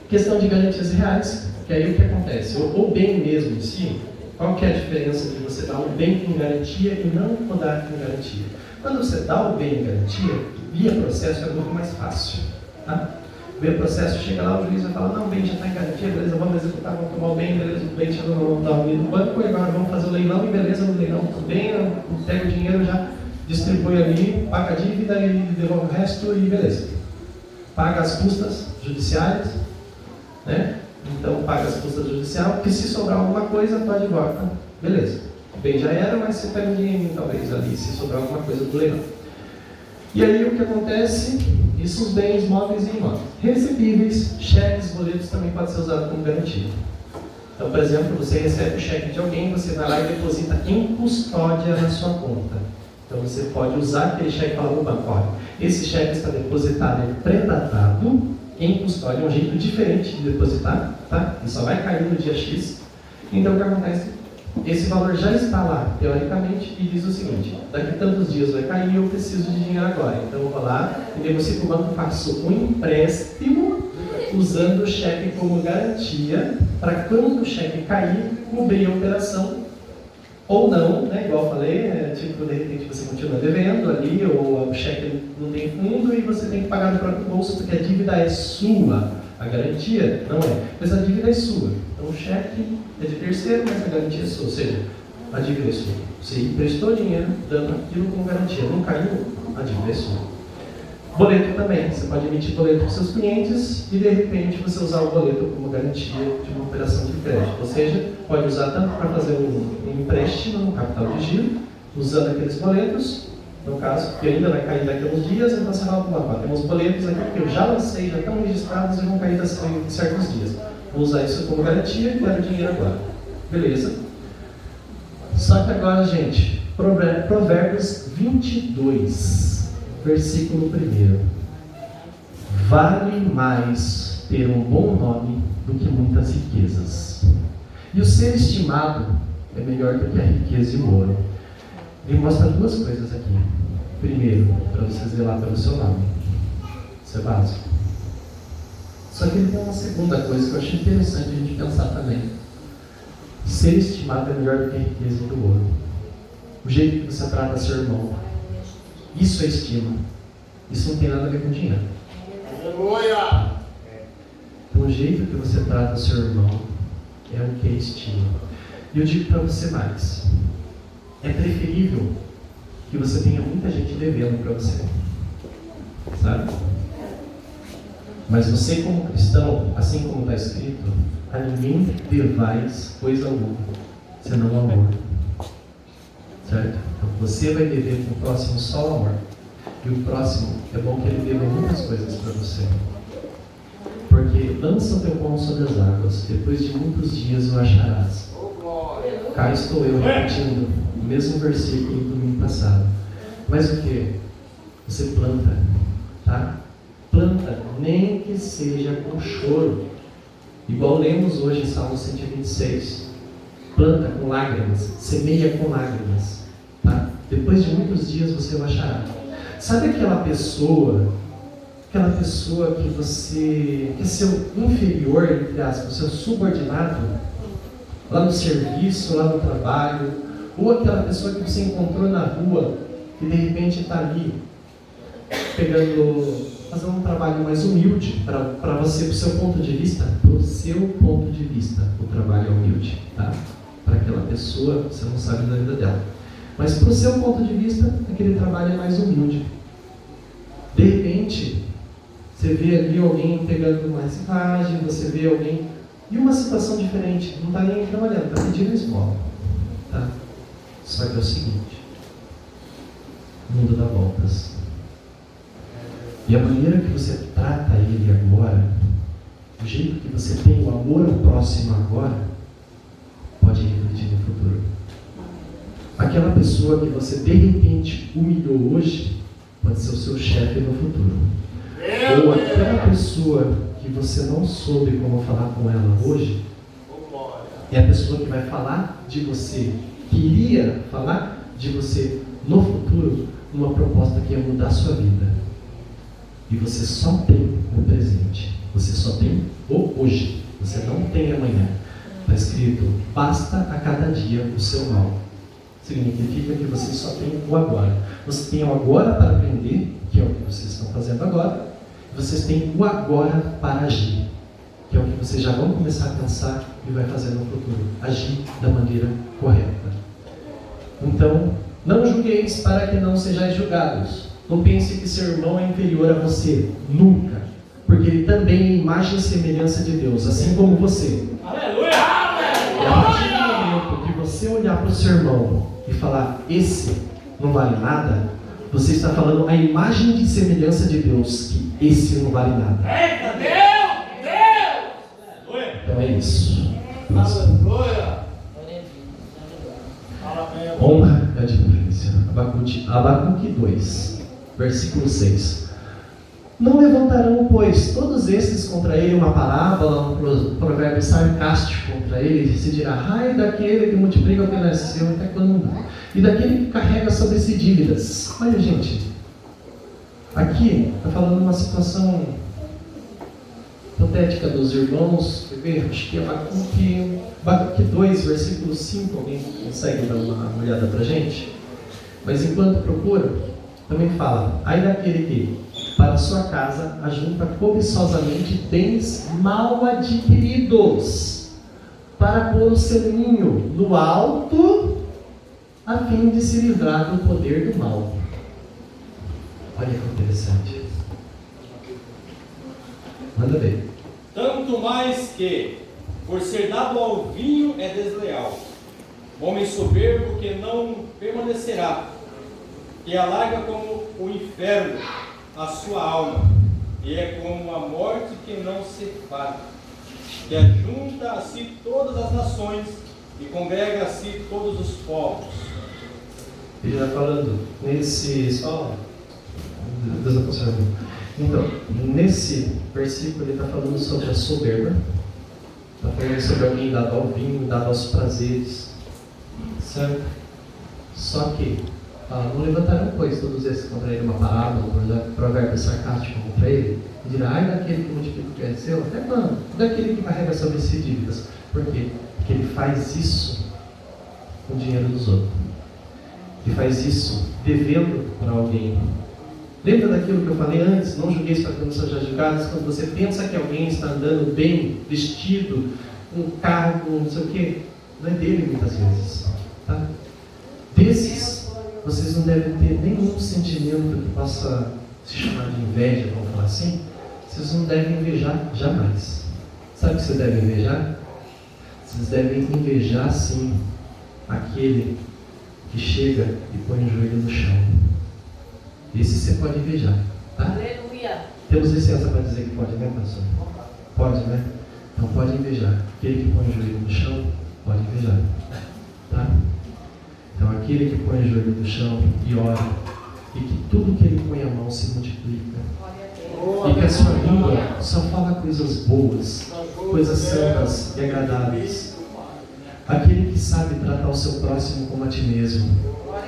questão de garantias reais, que aí o que acontece? O bem mesmo em si, qual que é a diferença de você dar o bem em garantia e não o dar em garantia? Quando você dá o bem em garantia, via processo é muito mais fácil. Tá? Via processo, chega lá, o juiz vai falar: não, o bem já está em garantia, beleza, vamos executar, vamos tomar o bem, beleza, o bem já não está no banco, e agora vamos fazer o leilão, e beleza, no leilão tudo bem, pega o dinheiro, já distribui ali, paga a dívida e devolve o resto, e beleza. Paga as custas judiciais, né? Então paga as custas judiciais, porque se sobrar alguma coisa, pode ir embora, beleza. O bem já era, mas você pega um dinheirinho talvez ali, se sobrar alguma coisa do leilão. E aí o que acontece? Isso, os bens móveis e imóveis. Recebíveis, cheques, boletos também pode ser usado como garantia. Então, por exemplo, você recebe o cheque de alguém, você vai lá e deposita em custódia na sua conta. Então você pode usar aquele cheque e falar no banco: olha, esse cheque está depositado em pré-datado, em custódia, é um jeito diferente de depositar, tá? E só vai cair no dia X. Então o que acontece? Esse valor já está lá, teoricamente, e diz o seguinte: daqui a tantos dias vai cair, eu preciso de dinheiro agora. Então eu vou lá e negocio com o banco, faço um empréstimo usando o cheque como garantia, para quando o cheque cair, cobrir a operação. Ou não, né? Igual eu falei, tipo, de repente você continua devendo ali, ou o cheque não tem fundo e você tem que pagar do próprio bolso, porque a dívida é sua. A garantia não é, mas a dívida é sua. Então o cheque é de terceiro, mas a garantia é sua. Ou seja, a dívida é sua. Você emprestou dinheiro dando aquilo como garantia. Não caiu, a dívida é sua. Boleto também. Você pode emitir boleto para os seus clientes e de repente você usar o boleto como garantia de uma operação de crédito. Ou seja, pode usar tanto para fazer um empréstimo no capital de giro, usando aqueles boletos, no caso, que ainda vai cair daqui a uns dias, então você fala: temos boletos aqui que eu já lancei, já estão registrados e vão cair em certos dias. Vou usar isso como garantia e quero dinheiro agora. Beleza. Só que agora, gente, Provérbios 22, versículo 1. Vale mais ter um bom nome do que muitas riquezas. E o ser estimado é melhor do que a riqueza e o ouro. Ele mostra duas coisas aqui. Primeiro, para você zelar pelo seu nome. Isso é básico. Só que ele tem uma segunda coisa que eu achei interessante a gente pensar também. Ser estimado é melhor do que a riqueza e o ouro. O jeito que você trata seu irmão. Isso é estima. Isso não tem nada a ver com dinheiro. Aleluia! Então, o jeito que você trata seu irmão é o que é estima. E eu digo para você mais, é preferível que você tenha muita gente devendo para você, sabe? Mas você como cristão, assim como está escrito, a ninguém devais coisa alguma, senão o amor, certo? Então você vai dever para o próximo só o amor, e o próximo é bom que ele deva muitas coisas para você, porque lança o teu pão sobre as águas, depois de muitos dias o acharás. Cá estou eu repetindo o mesmo versículo do domingo passado. Mas o que? Você planta, tá? Planta, nem que seja com choro. Igual lemos hoje em Salmo 126. Planta com lágrimas, semeia com lágrimas, tá? Depois de muitos dias você o achará. Sabe aquela pessoa que você, que é seu inferior, entre aspas, seu subordinado, lá no serviço, lá no trabalho, ou aquela pessoa que você encontrou na rua, que de repente está ali, fazendo um trabalho mais humilde, para você, para o seu ponto de vista, o trabalho é humilde, tá? Para aquela pessoa, você não sabe da vida dela. Mas para o seu ponto de vista, aquele trabalho é mais humilde. De repente, você vê ali alguém pegando uma reciclagem, você vê alguém em uma situação diferente, não está nem trabalhando, está pedindo esmola, tá? Só que é o seguinte, o mundo dá voltas. E a maneira que você trata ele agora, o jeito que você tem o amor ao próximo agora, pode refletir no futuro. Aquela pessoa que você de repente humilhou hoje, pode ser o seu chefe no futuro. Ou aquela pessoa que você não soube como falar com ela hoje, é a pessoa que vai falar de você, que iria falar de você no futuro, numa proposta que ia mudar a sua vida. E você só tem o presente, você só tem o hoje, você não tem amanhã. Está escrito, basta a cada dia o seu mal. Significa que você só tem o agora. Você tem o agora para aprender, que é o que vocês estão fazendo agora. Vocês têm o agora para agir, que é o que vocês já vão começar a pensar e vai fazer no futuro. Agir da maneira correta. Então, não julgueis para que não sejais julgados. Não pense que seu irmão é inferior a você. Nunca. Porque ele também é imagem e semelhança de Deus, assim como você. Aleluia! E a partir do momento que você olhar para o seu irmão e falar, esse não vale nada, você está falando a imagem e semelhança de Deus, que esse não vale nada. Eita, Deus! Então é isso. Aleluia! Honra e advertência. Abacuque 2, versículo 6. Não levantarão, pois, todos estes contra ele uma parábola, um provérbio sarcástico contra ele, e se dirá, ai daquele que multiplica o que nasceu até quando, e daquele que carrega sobre si dívidas. Olha, gente, aqui está falando uma situação hipotética dos irmãos, acho que é Abacuque 2, versículo 5, alguém consegue dar uma olhada para a gente? Mas enquanto procura, também fala, ai daquele que para sua casa ajunta cobiçosamente bens mal adquiridos, para pôr o seu ninho no alto, a fim de se livrar do poder do mal. Olha que interessante. Manda ver. Tanto mais que, por ser dado ao vinho, é desleal. Homem soberbo que não permanecerá, que alarga como o inferno a sua alma, e é como a morte que não se para, que ajunta a si todas as nações e congrega a si todos os povos. Ele está falando nesse... Deus abençoe. Então, nesse versículo ele está falando sobre a soberba, está falando sobre alguém dado ao vinho, dado aos prazeres, certo? Só que não levantarão, pois, todos esses contra ele uma parábola, um provérbio sarcástico contra ele, e dirá, ai daquele que multiplica o que é seu, até quando? Daquele que carrega sobre si dívidas. Por quê? Porque ele faz isso com o dinheiro dos outros. Ele faz isso devendo para alguém. Lembra daquilo que eu falei antes? Não julgueis para que não sejam julgados. Quando você pensa que alguém está andando bem, vestido, um carro com não sei o quê. Não é dele muitas vezes. Tá? Desses, vocês não devem ter nenhum sentimento que possa se chamar de inveja, vamos falar assim. Vocês não devem invejar jamais. Sabe o que vocês devem invejar? Vocês devem invejar sim aquele que chega e põe o joelho no chão. Esse você pode invejar, tá? Aleluia. Temos licença para dizer que pode, né, pastor? Pode, né? Então pode invejar. Aquele que põe o joelho no chão, pode invejar, tá? Então aquele que põe o joelho no chão e ora, e que tudo que ele põe a mão se multiplica, e que a sua língua só fala coisas boas, coisas santas e agradáveis. Aquele que sabe tratar o seu próximo como a ti mesmo.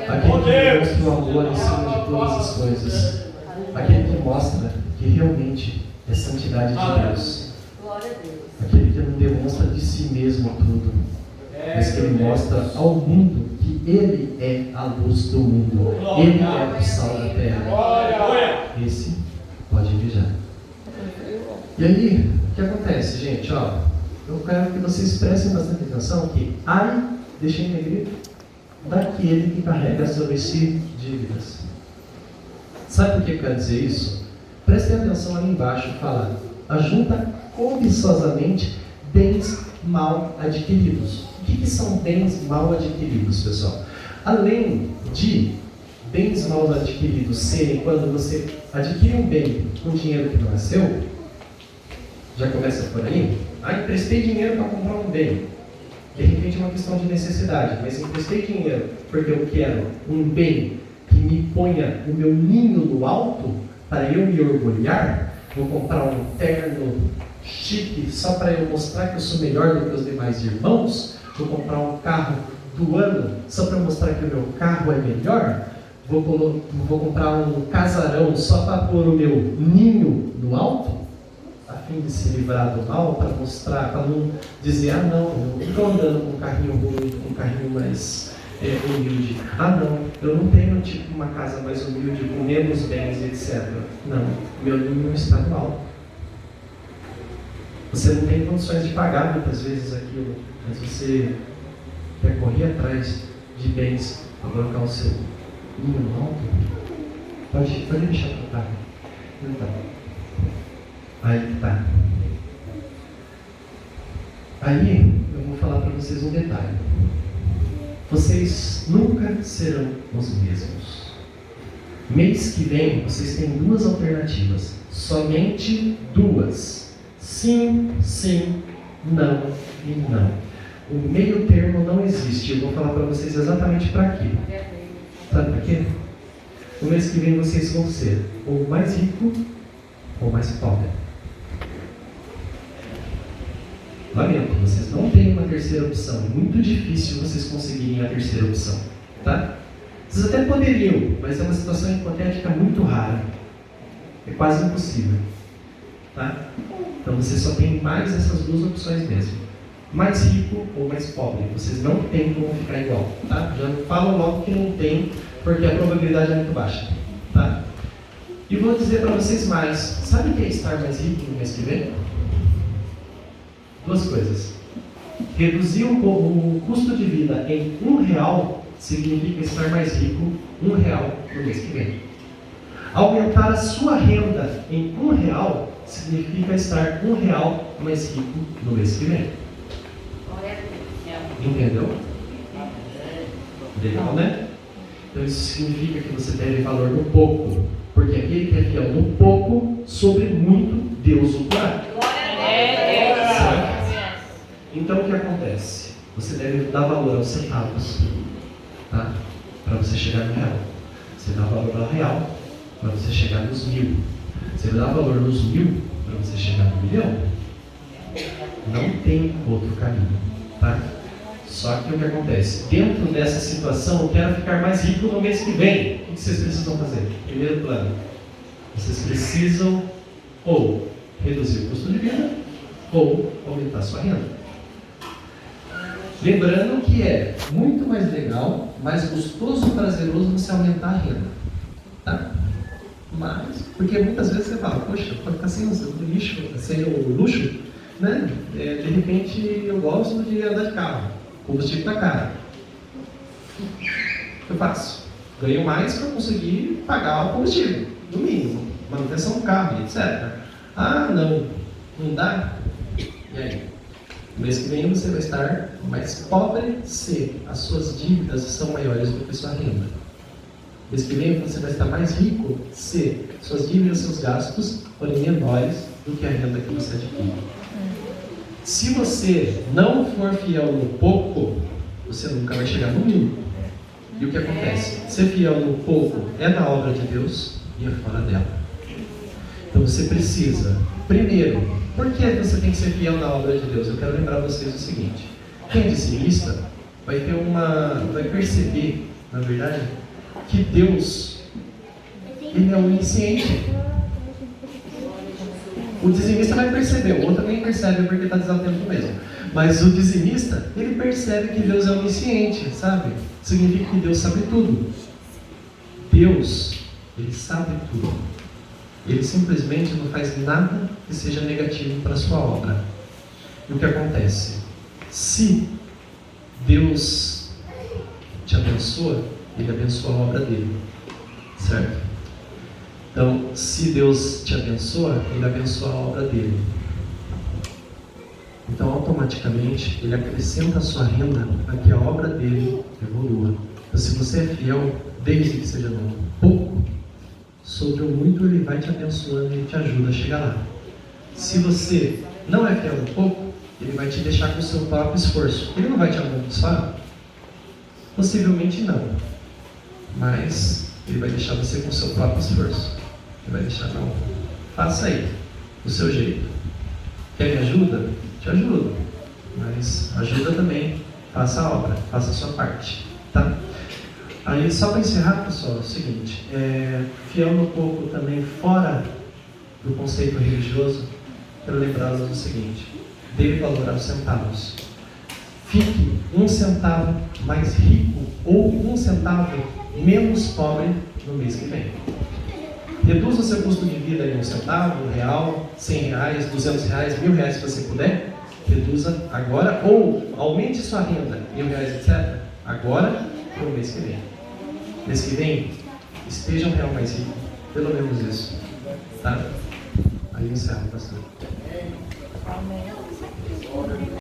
Aquele que demonstra o amor em cima de todas as coisas. Aquele que mostra que realmente é santidade de Deus. Aquele que não demonstra de si mesmo tudo, mas que ele mostra ao mundo que ele é a luz do mundo. Ele é o sal da terra. Esse pode invejar. E aí, o que acontece, gente? Ó, eu quero que vocês prestem bastante atenção que ai, deixei negrito, daquele que carrega sobre si dívidas. Sabe por que eu quero dizer isso? Prestem atenção ali embaixo, fala, ajunta cobiçosamente bens mal adquiridos. O que são bens mal adquiridos, pessoal? Além de bens mal adquiridos serem quando você adquire um bem com dinheiro que não é seu, já começa por aí. Emprestei dinheiro para comprar um bem. De repente é uma questão de necessidade, mas emprestei dinheiro porque eu quero um bem que me ponha o meu ninho no alto para eu me orgulhar. Vou comprar um terno chique só para eu mostrar que eu sou melhor do que os demais irmãos. Vou comprar um carro do ano só para mostrar que o meu carro é melhor. Vou comprar um casarão só para pôr o meu ninho no alto, a fim de se livrar do mal, para mostrar, para não dizer, não, eu não estou andando com um carrinho ruim, com um carrinho mais humilde. Não, eu não tenho tipo uma casa mais humilde, com menos bens, etc. Não, meu ninho está no alto. Você não tem condições de pagar muitas vezes aquilo, mas você quer correr atrás de bens para colocar o seu ninho no alto. Pode deixar para o carro. Então, aí tá. Aí eu vou falar para vocês um detalhe. Vocês nunca serão os mesmos. Mês que vem vocês têm duas alternativas. Somente duas. Sim, sim, não e não. O meio termo não existe. Eu vou falar para vocês exatamente para quê. Sabe para quê? No mês que vem vocês vão ser ou mais rico ou mais pobre. Lamento, vocês não têm uma terceira opção. É muito difícil vocês conseguirem a terceira opção. Tá? Vocês até poderiam, mas é uma situação hipotética muito rara. É quase impossível. Tá? Então vocês só têm mais essas duas opções mesmo. Mais rico ou mais pobre. Vocês não têm como ficar igual. Tá? Já falo logo que não tem, porque a probabilidade é muito baixa. Tá? E vou dizer para vocês mais. Sabe o que é estar mais rico no mês que vem? Duas coisas. Reduzir o custo de vida em R$1 significa estar mais rico R$1 no mês que vem. Aumentar a sua renda em R$1 significa estar R$1 mais rico no mês que vem. Entendeu? Legal, né? Então isso significa que você deve valor no pouco, porque aquele que é fiel no pouco, sobre muito Deus o porá. Então o que acontece? Você deve dar valor aos centavos, tá? Para você chegar no real. Você dá valor ao real para você chegar nos 1.000. Você dá valor nos 1.000 para você chegar no 1.000.000. Não tem outro caminho, tá? Só que o que acontece? Dentro dessa situação, eu quero ficar mais rico no mês que vem. O que vocês precisam fazer? Primeiro plano. Vocês precisam ou reduzir o custo de vida ou aumentar a sua renda. Lembrando que é muito mais legal, mais gostoso e prazeroso você aumentar a renda. Tá? Mas, porque muitas vezes você fala, poxa, pode ficar sem o lixo, sem o luxo, né? De repente eu gosto de andar de carro, o combustível está caro. O que eu faço? Ganho mais para conseguir pagar o combustível, no mínimo, manutenção do carro, etc. Ah, não dá? E aí? No mês que vem você vai estar mais pobre se as suas dívidas são maiores do que sua renda. No mês que vem você vai estar mais rico se suas dívidas e seus gastos forem menores do que a renda que você adquire. Se você não for fiel no pouco, você nunca vai chegar no muito. E o que acontece? Ser fiel no pouco é na obra de Deus e é fora dela. Então você precisa, primeiro, por que você tem que ser fiel na obra de Deus? Eu quero lembrar vocês o seguinte: quem é dizimista vai perceber, na verdade, que Deus, Ele é onisciente. O dizimista vai perceber, o outro nem percebe porque está desatento mesmo. Mas o dizimista, ele percebe que Deus é onisciente, sabe? Significa que Deus sabe tudo. Deus, Ele sabe tudo. Ele simplesmente não faz nada que seja negativo para a sua obra. E o que acontece? Se Deus te abençoa, Ele abençoa a obra dele. Certo? Então, se Deus te abençoa, Ele abençoa a obra dele. Então, automaticamente, Ele acrescenta a sua renda para que a obra dele evolua. Então, se você é fiel, desde que seja no pouco, sobre o muito Ele vai te abençoando e te ajuda a chegar lá. Se você não é fiel no pouco, Ele vai te deixar com o seu próprio esforço. Ele não vai te abençoar? Possivelmente não. Mas Ele vai deixar você com o seu próprio esforço. Ele vai deixar, não, faça aí, do seu jeito. Quer me ajuda? Te ajudo. Mas ajuda também, faça a obra, faça a sua parte. Tá? Aí, só para encerrar, pessoal, é o seguinte: fiel no pouco também, fora do conceito religioso, quero lembrá-los do seguinte: dê valor aos centavos. Fique 1 centavo mais rico ou 1 centavo menos pobre no mês que vem. Reduza o seu custo de vida em 1 centavo, R$1, R$100, R$200, R$1.000 se você puder. Reduza agora, ou aumente sua renda, R$1.000, etc. Agora para o mês que vem. Mês que vem, esteja um real mais rico. Pelo menos isso. Tá? Aí encerra, pastor. Amém.